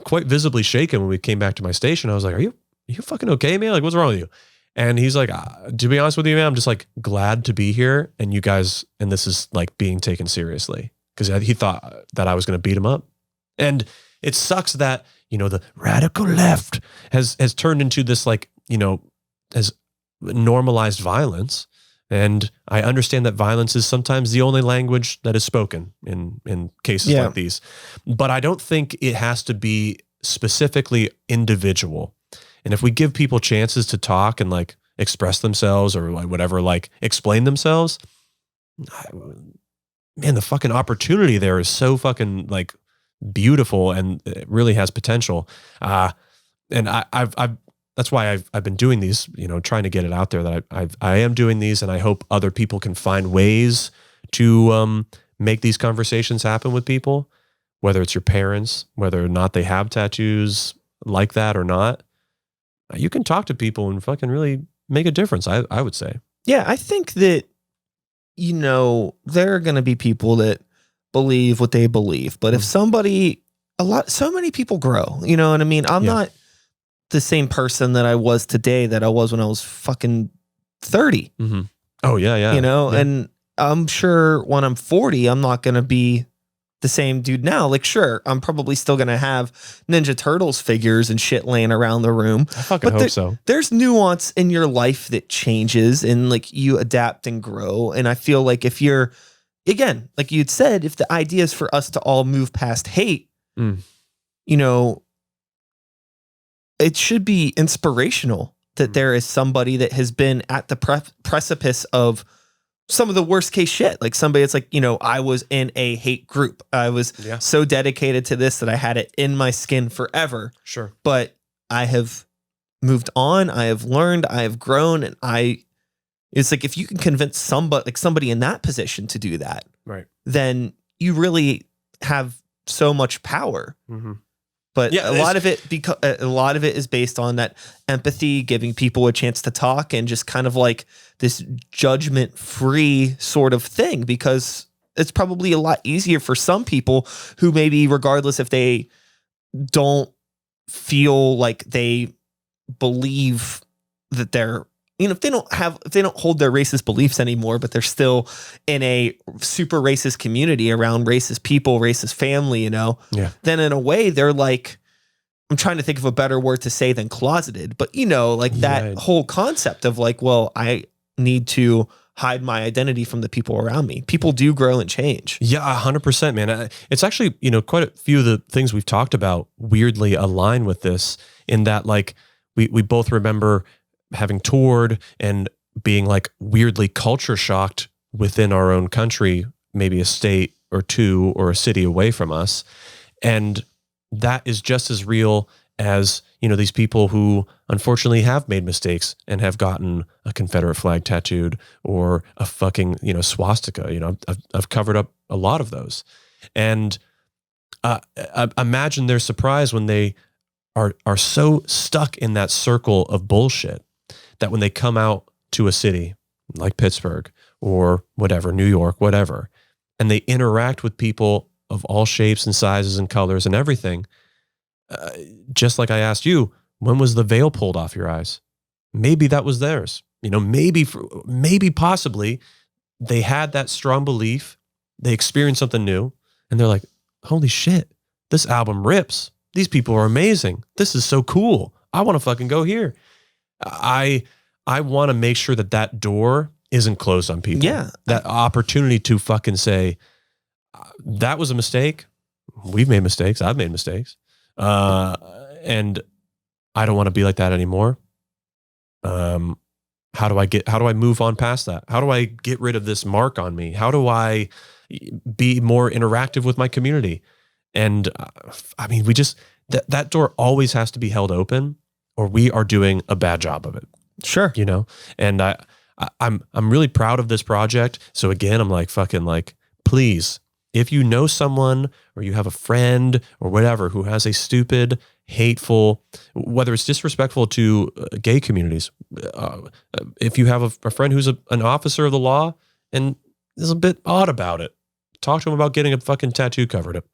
quite visibly shaken when we came back to my station. I was like, are you fucking okay, man? Like, what's wrong with you? And he's like, to be honest with you, man, I'm just like glad to be here. And you guys, and this is like being taken seriously, because he thought that I was going to beat him up. And it sucks that, you know, the radical left has turned into this, like, you know, has normalized violence. And I understand that violence is sometimes the only language that is spoken in cases like these. But I don't think it has to be specifically individual. And if we give people chances to talk and like express themselves or like whatever, like explain themselves, man, the fucking opportunity there is so fucking like beautiful and it really has potential. And I've that's why I've been doing these, you know, trying to get it out there that I am doing these, and I hope other people can find ways to make these conversations happen with people, whether it's your parents, whether or not they have tattoos like that or not. You can talk to people and fucking really make a difference. I would say. Yeah, I think that, there are going to be people that believe what they believe. But if so many people grow, you know what I mean? I'm not the same person that I was today that I was when I was fucking 30. Mm-hmm. Oh, yeah. And I'm sure when I'm 40, I'm not going to be the same dude now. Like, sure, I'm probably still going to have Ninja Turtles figures and shit laying around the room. I fucking hope so. There's nuance in your life that changes and like you adapt and grow. And I feel like if you're, again, like you'd said, if the idea is for us to all move past hate, it should be inspirational that there is somebody that has been at the precipice of some of the worst case shit. Like somebody that's like, I was in a hate group. I was so dedicated to this that I had it in my skin forever. Sure. But I have moved on. I have learned. I have grown. And it's like, if you can convince somebody in that position to do that, right, then you really have so much power. Mm-hmm. But a lot of it is based on that empathy, giving people a chance to talk, and just kind of like this judgment-free sort of thing, because it's probably a lot easier for some people who maybe, regardless if they don't feel like they believe that they're, if they don't hold their racist beliefs anymore, but they're still in a super racist community around racist people, racist family, then in a way they're like, I'm trying to think of a better word to say than closeted, but that whole concept of like, well, I need to hide my identity from the people around me. People do grow and change. Yeah, 100%, man. It's actually, quite a few of the things we've talked about weirdly align with this, in that like we both remember having toured and being like weirdly culture shocked within our own country, maybe a state or two or a city away from us. And that is just as real as, these people who unfortunately have made mistakes and have gotten a Confederate flag tattooed or a fucking, swastika. I've covered up a lot of those. And imagine their surprise when they are so stuck in that circle of bullshit that when they come out to a city like Pittsburgh or whatever, New York, whatever, and they interact with people of all shapes and sizes and colors and everything, just like I asked you, when was the veil pulled off your eyes? Maybe that was theirs. Maybe possibly they had that strong belief, they experienced something new, and they're like, holy shit, this album rips. These people are amazing. This is so cool. I want to fucking go here. I want to make sure that door isn't closed on people. Yeah. That opportunity to fucking say, that was a mistake. We've made mistakes. I've made mistakes. And I don't want to be like that anymore. How do I move on past that? How do I get rid of this mark on me? How do I be more interactive with my community? And that door always has to be held open, or we are doing a bad job of it. Sure. And I'm really proud of this project. So again, I'm like, fucking like, please, if you know someone or you have a friend or whatever who has a stupid, hateful, whether it's disrespectful to gay communities, if you have a friend who's an officer of the law and is a bit odd about it, talk to him about getting a fucking tattoo covered up.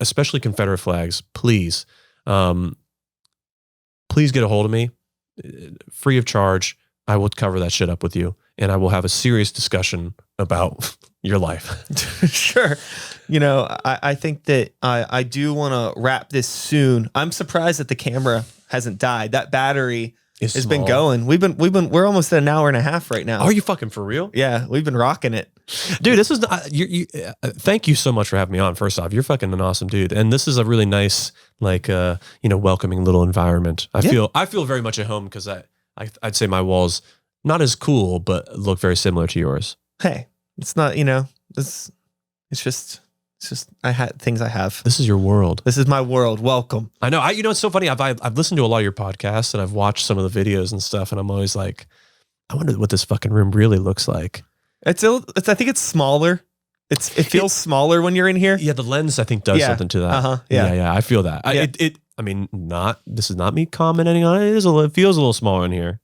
Especially Confederate flags, please. Please get a hold of me, free of charge. I will cover that shit up with you, and I will have a serious discussion about your life. Sure. I think that I do want to wrap this soon. I'm surprised that the camera hasn't died. That battery has been going. We're almost at an hour and a half right now. Are you fucking for real? Yeah, we've been rocking it. Dude, this is thank you so much for having me on. First off, you're fucking an awesome dude, and this is a really nice, welcoming little environment. I feel very much at home, because I'd say my walls not as cool, but look very similar to yours. Hey, it's not, it's just I had things I have. This is your world. This is my world. Welcome. I know. It's so funny. I've listened to a lot of your podcasts, and I've watched some of the videos and stuff, and I'm always like, I wonder what this fucking room really looks like. I think it's smaller. It feels smaller when you're in here. Yeah, the lens I think does something to that. Uh-huh. Yeah, I feel that. Yeah. This is not me commenting on it. It feels a little smaller in here.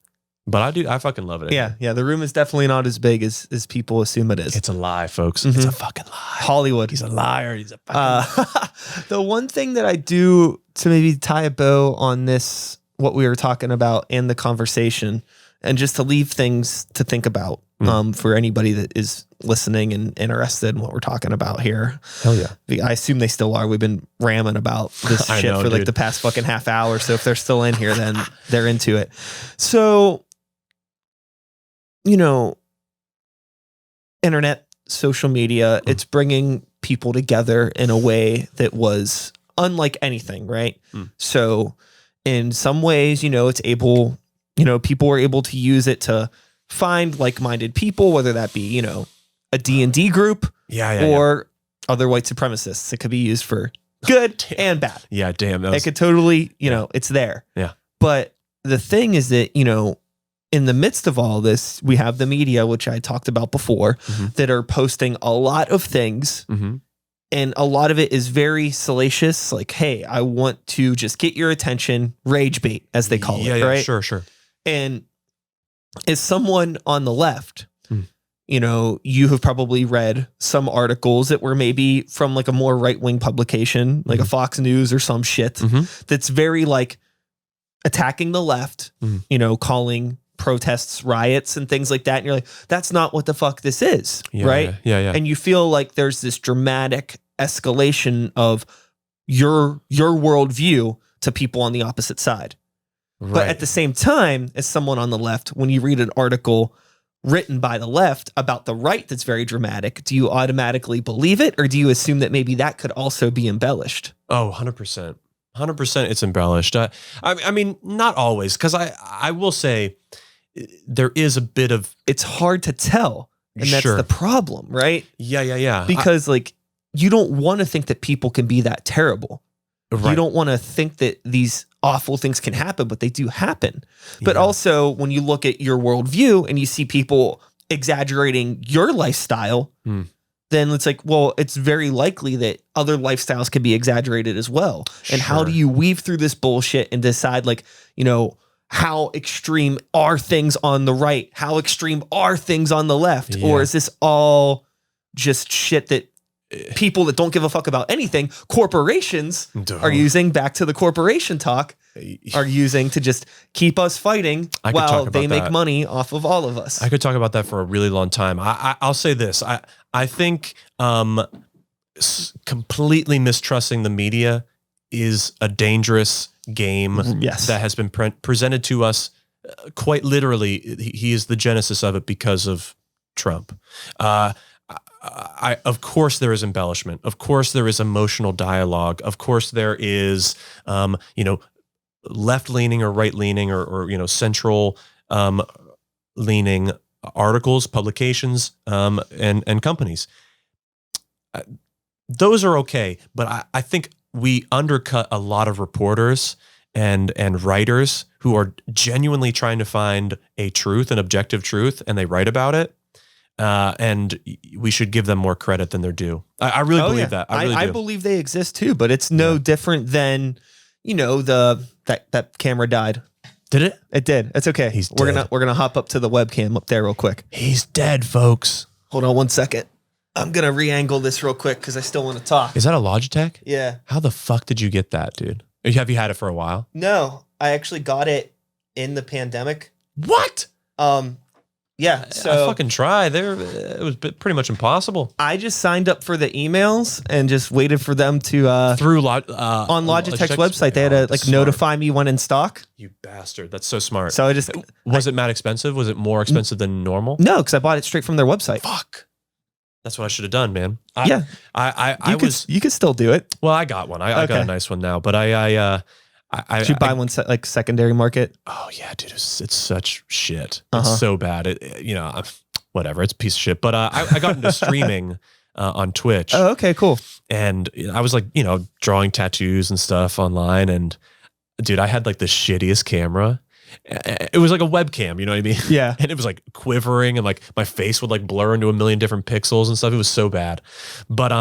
But I fucking love it. Yeah. The room is definitely not as big as people assume it is. It's a lie, folks. It's a fucking lie. Hollywood. He's a liar. He's a fucking The one thing that I do to maybe tie a bow on this, what we were talking about and the conversation, and just to leave things to think about for anybody that is listening and interested in what we're talking about here. Hell yeah. I assume they still are. We've been ramming about this shit for like the past fucking half hour. So if they're still in here, then they're into it. So, internet, social media, it's bringing people together in a way that was unlike anything, right? So in some ways, it's able, people were able to use it to find like-minded people, whether that be, a D&D group or other white supremacists. It could be used for good and bad. Yeah, damn. It could totally, it's there. Yeah. But the thing is that, in the midst of all this, we have the media, which I talked about before, that are posting a lot of things. And a lot of it is very salacious. Like, hey, I want to just get your attention, rage bait, as they call it. Right? Sure. And as someone on the left, you have probably read some articles that were maybe from like a more right-wing publication, like a Fox News or some shit that's very like attacking the left, calling protests riots and things like that. And you're like, that's not what the fuck this is. Right. Yeah. And you feel like there's this dramatic escalation of your worldview to people on the opposite side. Right. But at the same time, as someone on the left, when you read an article written by the left about the right that's very dramatic, do you automatically believe it, or do you assume that maybe that could also be embellished? Oh, 100%. 100% it's embellished. I mean, not always, because I will say there is a bit of... It's hard to tell, and that's the problem, right? Yeah. Because you don't want to think that people can be that terrible. Right. You don't want to think that these awful things can happen, but they do happen. But also, when you look at your worldview and you see people exaggerating your lifestyle, then it's like, well, it's very likely that other lifestyles can be exaggerated as well. And how do you weave through this bullshit and decide, like, how extreme are things on the right? How extreme are things on the left? Or is this all just shit that people that don't give a fuck about anything, corporations are using, back to the corporation talk, are using to just keep us fighting while they make money off of all of us? I could talk about that for a really long time. I'll say this. I think completely mistrusting the media is a dangerous game that has been presented to us quite literally. He is the genesis of it because of Trump. Of course there is embellishment. Of course there is emotional dialogue. Of course there is, left-leaning or right-leaning or central leaning articles, publications, and companies. Those are okay, but I think we undercut a lot of reporters and writers who are genuinely trying to find a truth, an objective truth, and they write about it. And we should give them more credit than they're due. I really believe that. I believe they exist too, but it's no different than, that camera died. Did it? It did. It's okay. We're gonna hop up to the webcam up there real quick. He's dead, folks. Hold on 1 second. I'm gonna re-angle this real quick because I still want to talk. Is that a Logitech? Yeah. How the fuck did you get that, dude? Have you had it for a while? No, I actually got it in the pandemic. What? Yeah, so I fucking tried. It was pretty much impossible. I just signed up for the emails and just waited for them to on Logitech's website. They had to notify me when in stock. You bastard! That's so smart. So was it mad expensive? Was it more expensive than normal? No, because I bought it straight from their website. Fuck. That's what I should have done, man. You could still do it. Well, I got one. I got a nice one now, but did you buy one like secondary market? Oh yeah, dude, it's such shit. It's so bad. Whatever. It's a piece of shit. But I got into streaming on Twitch. Oh, okay, cool. And I was like, drawing tattoos and stuff online. And dude, I had like the shittiest camera. It was like a webcam, you know what I mean? Yeah. And it was like quivering and like my face would like blur into a million different pixels and stuff. It was so bad. But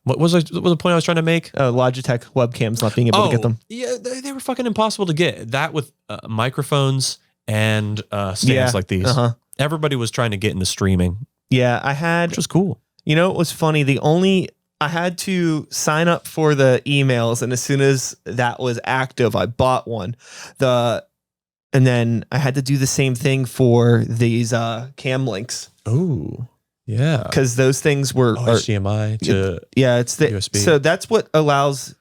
what was the point I was trying to make? Logitech webcams not being able to get them. Yeah, they were fucking impossible to get. That with microphones and stands like these. Everybody was trying to get into streaming. Yeah, I had, which was cool. You know, it was funny. I had to sign up for the emails, and as soon as that was active, I bought one. And then I had to do the same thing for these cam links. Oh, yeah. Because those things were HDMI to it's the USB. So that's what allows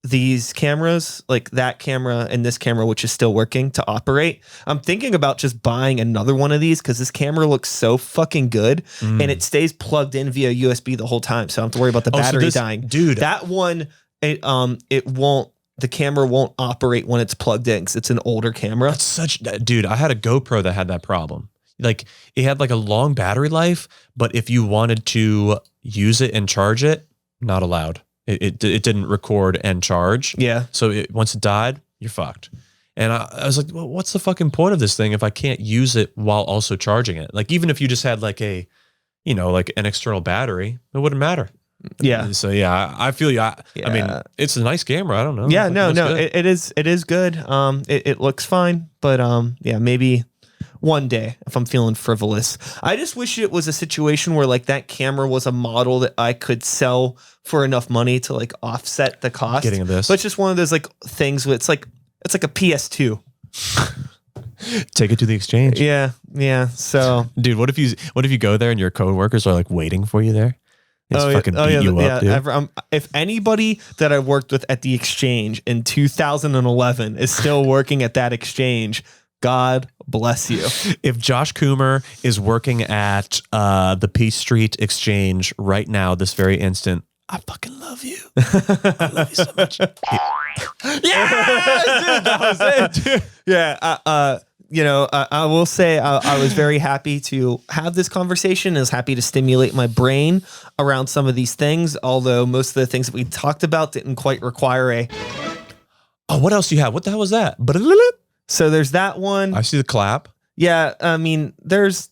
these cameras, like that camera and this camera, which is still working, to operate. I'm thinking about just buying another one of these because this camera looks so fucking good and it stays plugged in via USB the whole time. So I don't have to worry about the battery dying. Dude, that one, the camera won't operate when it's plugged in because it's an older camera. That's dude, I had a GoPro that had that problem. Like it had like a long battery life, but if you wanted to use it and charge it, not allowed. It didn't record and charge. Yeah. So once it died, you're fucked. And I was like, well, what's the fucking point of this thing if I can't use it while also charging it? Like even if you just had like an external battery, it wouldn't matter. Yeah. So yeah, I feel you. I mean, it's a nice camera. I don't know. Yeah, no, it is good. It looks fine, but yeah, maybe one day if I'm feeling frivolous. I just wish it was a situation where like that camera was a model that I could sell for enough money to like offset the cost. Getting this, but it's just one of those like things where it's like a PS2. Take it to the exchange. Yeah. So, dude, what if you go there and your coworkers are like waiting for you there? It's fucking beat you up, dude. If anybody that I worked with at the exchange in 2011 is still working at that exchange, God bless you. If Josh Coomer is working at the Peace Street Exchange right now, this very instant, I fucking love you. I love you so much. Yeah, dude, that was it, dude. Yeah, I will say I was very happy to have this conversation. I was happy to stimulate my brain around some of these things, although most of the things that we talked about didn't quite require Oh, what else do you have? What the hell was that? So there's that one. I see the clap. Yeah, I mean, there's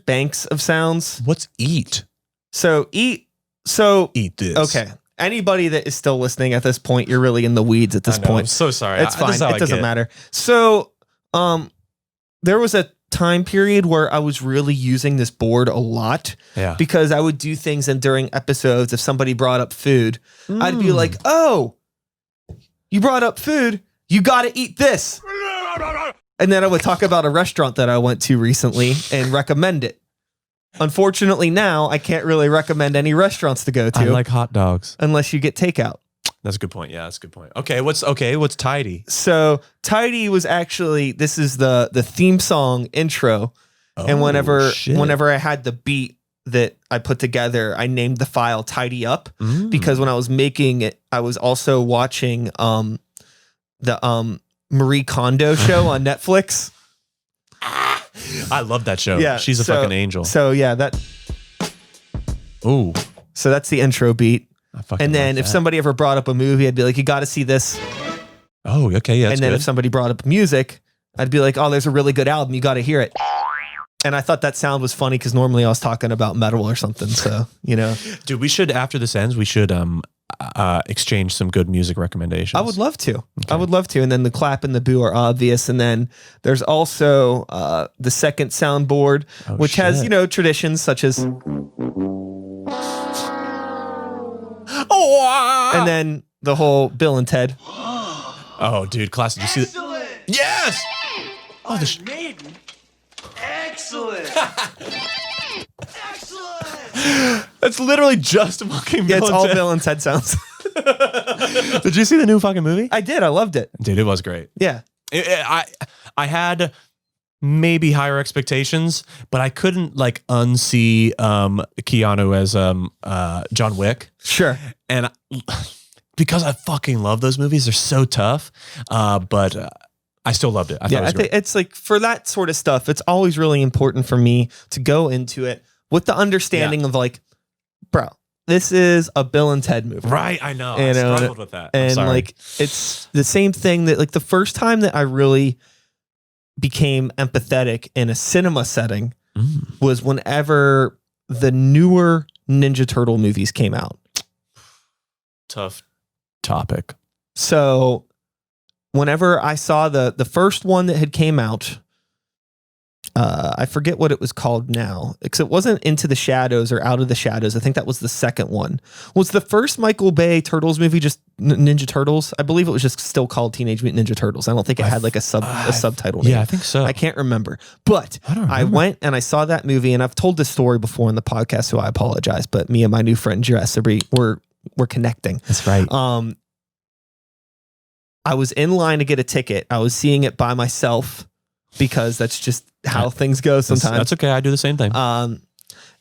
banks of sounds. What's eat? So eat this. Okay. Anybody that is still listening at this point, you're really in the weeds at this point. I'm so sorry. It's fine. It doesn't matter. So, there was a time period where I was really using this board a lot because I would do things, and during episodes, if somebody brought up food, I'd be like, oh, you brought up food. You got to eat this. And then I would talk about a restaurant that I went to recently and recommend it. Unfortunately, now I can't really recommend any restaurants to go to. I like hot dogs. Unless you get takeout. That's a good point. Yeah, that's a good point. Okay, what's Tidy? So Tidy was actually, this is the theme song intro. And whenever I had the beat that I put together, I named the file Tidy Up because when I was making it, I was also watching the Marie Kondo show on Netflix. I love that show. Yeah, she's a fucking angel. So yeah, Ooh. So that's the intro beat. And then if somebody ever brought up a movie, I'd be like, you got to see this. Oh, okay. Yeah. And then if somebody brought up music, I'd be like, oh, there's a really good album. You got to hear it. And I thought that sound was funny because normally I was talking about metal or something. So, Dude, we should, after this ends, we should exchange some good music recommendations. I would love to. Okay. I would love to. And then the clap and the boo are obvious. And then there's also the second soundboard, which has, traditions such as... And then the whole Bill and Ted. Oh, dude, classic. You see that? Yes! Oh, Maiden. Excellent. Excellent. That's literally just fucking Bill it's all Ted. Bill and Ted sounds. Did you see the new fucking movie? I did. I loved it. Dude, it was great. Yeah. I had maybe higher expectations, but I couldn't unsee Keanu as John Wick. Sure. And because I fucking love those movies, they're so tough. But I still loved it. I think it's like for that sort of stuff, it's always really important for me to go into it with the understanding of bro, this is a Bill and Ted movie. Right, I know. I struggled with that. And it's the same thing that the first time that I really became empathetic in a cinema setting was whenever the newer Ninja Turtle movies came out. tough topic. So whenever I saw the first one that had came out, I forget what it was called now, because it wasn't Into the Shadows or Out of the Shadows. I think that was the second one. Was the first Michael Bay Turtles movie just Ninja Turtles? I believe it was just still called Teenage Mutant Ninja Turtles. I don't think it had like a subtitle name. Yeah, I think so. I can't remember. But I went and I saw that movie, and I've told this story before on the podcast, so I apologize. But me and my new friend Jess, we're connecting. That's right. I was in line to get a ticket. I was seeing it by myself because that's just how things go sometimes. That's okay. I do the same thing.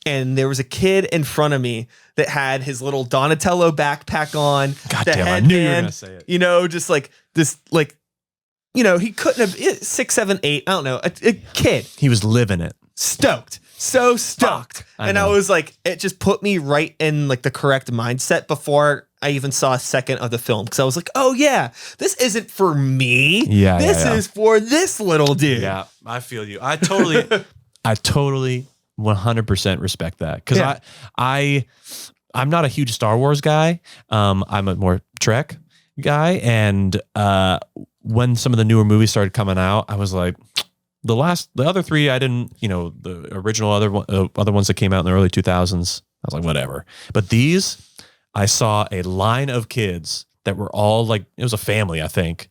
And there was a kid in front of me that had his little Donatello backpack on. God the damn, headband, I knew you were gonna say it. You know, just like this, like, you know, he couldn't have 6, 7, 8. I don't know, a kid. He was living it. Stoked. So stoked. I was like, it just put me right in like the correct mindset before I even saw a second of the film. Because I was like, oh yeah, this isn't for me. Yeah, this is for this little dude. Yeah, I feel you. I totally 100% respect that. Because I'm not a huge Star Wars guy. I'm a more Trek guy. And when some of the newer movies started coming out, I was like, the other three, I didn't, you know, the original other ones that came out in the early 2000s, I was like, whatever. But these, I saw a line of kids that were all like, it was a family, I think,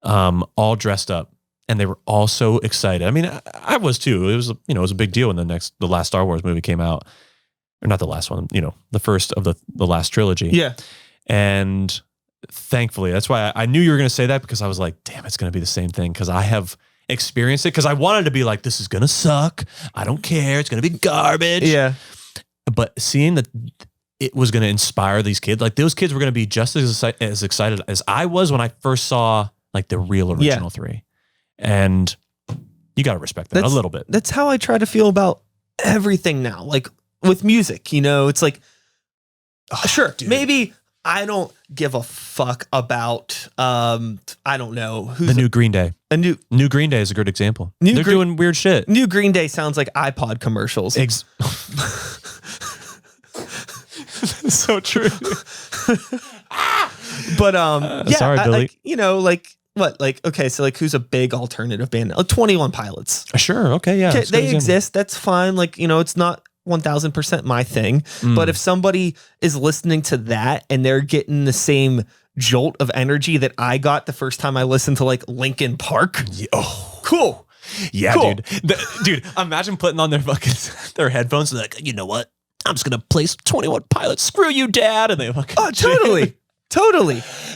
all dressed up, and they were all so excited. I mean, I was too. It was, you know, it was a big deal when the last Star Wars movie came out, or not the last one, you know, the first of the last trilogy. Yeah. And thankfully, that's why I knew you were going to say that, because I was like, damn, it's going to be the same thing, because I have experienced it, because I wanted to be like, this is going to suck. I don't care. It's going to be garbage. Yeah. But seeing that it was going to inspire these kids, like those kids were going to be just as excited as I was when I first saw like the real original three. And you got to respect that a little bit. That's how I try to feel about everything now. Like with music, you know, it's like, sure, dude, maybe I don't give a fuck about, I don't know. Who's the new Green Day. New Green Day is a good example. They're doing weird shit. New Green Day sounds like iPod commercials. So true. But yeah, sorry, Billy. like, you know, like what, like, okay, so like who's a big alternative band? 21 Pilots. Sure, okay, yeah. They exist. That's fine. Like, you know, it's not 1000% my thing. But if somebody is listening to that and they're getting the same jolt of energy that I got the first time I listened to like Linkin Park, cool. Yeah, cool. Dude, imagine putting on their headphones and like, you know what? I'm just gonna play some 21 Pilots. Screw you, Dad. And they fucking totally.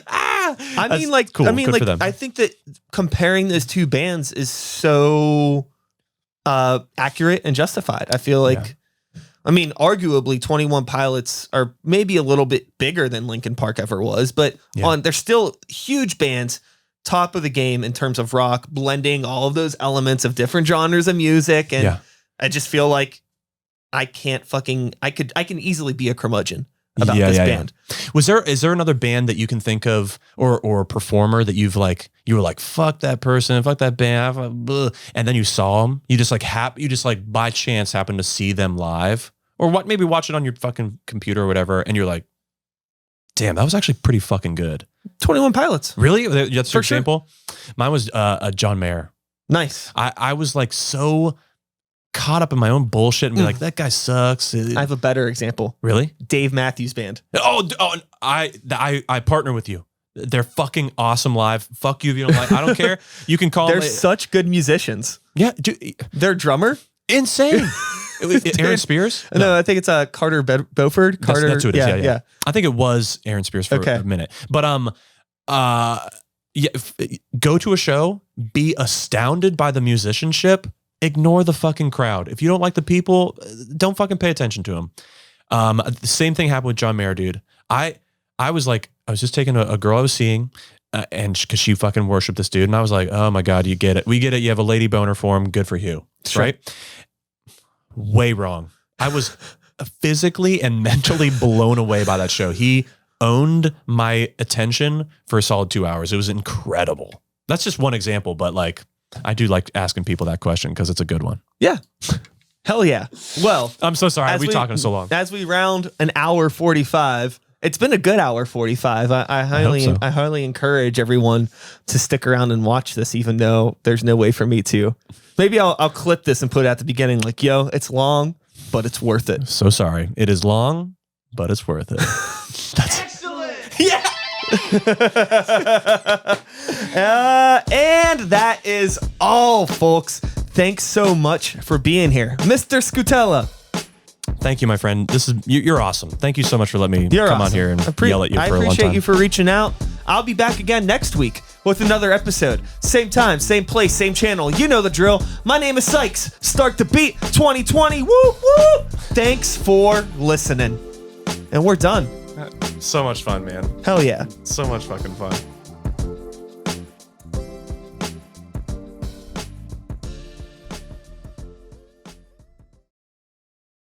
I mean, like, cool. I mean, Good like, I think that comparing those two bands is so accurate and justified. I feel like, I mean, arguably 21 Pilots are maybe a little bit bigger than Linkin Park ever was, but they're still huge bands, top of the game in terms of rock, blending all of those elements of different genres of music. And I just feel like I can easily be a curmudgeon about this band. Yeah. Is there another band that you can think of, or performer that you were like, fuck that person, fuck that band, and then you saw them, you just like by chance happened to see them live, or maybe watch it on your fucking computer or whatever, and you're like, damn, that was actually pretty fucking good. 21 Pilots. Really? That's your example? Mine was John Mayer. Nice. I was like so caught up in my own bullshit and be like, that guy sucks. I have a better example. Really? Dave Matthews Band. I partner with you. They're fucking awesome live. Fuck you if you don't like. I don't care. You can call. They're such good musicians. Yeah, dude, their drummer, insane. Aaron Spears? No, I think it's Carter Beauford. Carter. That's who it is. Yeah. I think it was Aaron Spears for a minute. But go to a show, be astounded by the musicianship. Ignore the fucking crowd. If you don't like the people, don't fucking pay attention to them. The same thing happened with John Mayer, dude. I was just taking a girl I was seeing, and because she fucking worshipped this dude, and I was like, oh my God, you get it. We get it. You have a lady boner for him. Good for you. Right? Way wrong. I was physically and mentally blown away by that show. He owned my attention for a solid 2 hours. It was incredible. That's just one example, but like, I do like asking people that question because it's a good one. Yeah. Hell yeah. Well, I'm so sorry. We're talking so long. As we round an hour 45, It's been a good hour 45. I highly encourage everyone to stick around and watch this, even though there's no way for me to. Maybe I'll clip this and put it at the beginning, like, yo, it's long, but it's worth it. So sorry. It is long, but it's worth it. Excellent. Yeah. And that is all, folks. Thanks so much for being here, Mr. Scutella. Thank you, my friend. You're awesome. Thank you so much for letting me come on here and yell at you for a long time. I appreciate you for reaching out. I'll be back again next week with another episode. Same time, same place, same channel. You know the drill. My name is Sykes. Start the beat 2020. Woo, woo. Thanks for listening. And we're done. So much fun, man. Hell yeah. So much fucking fun.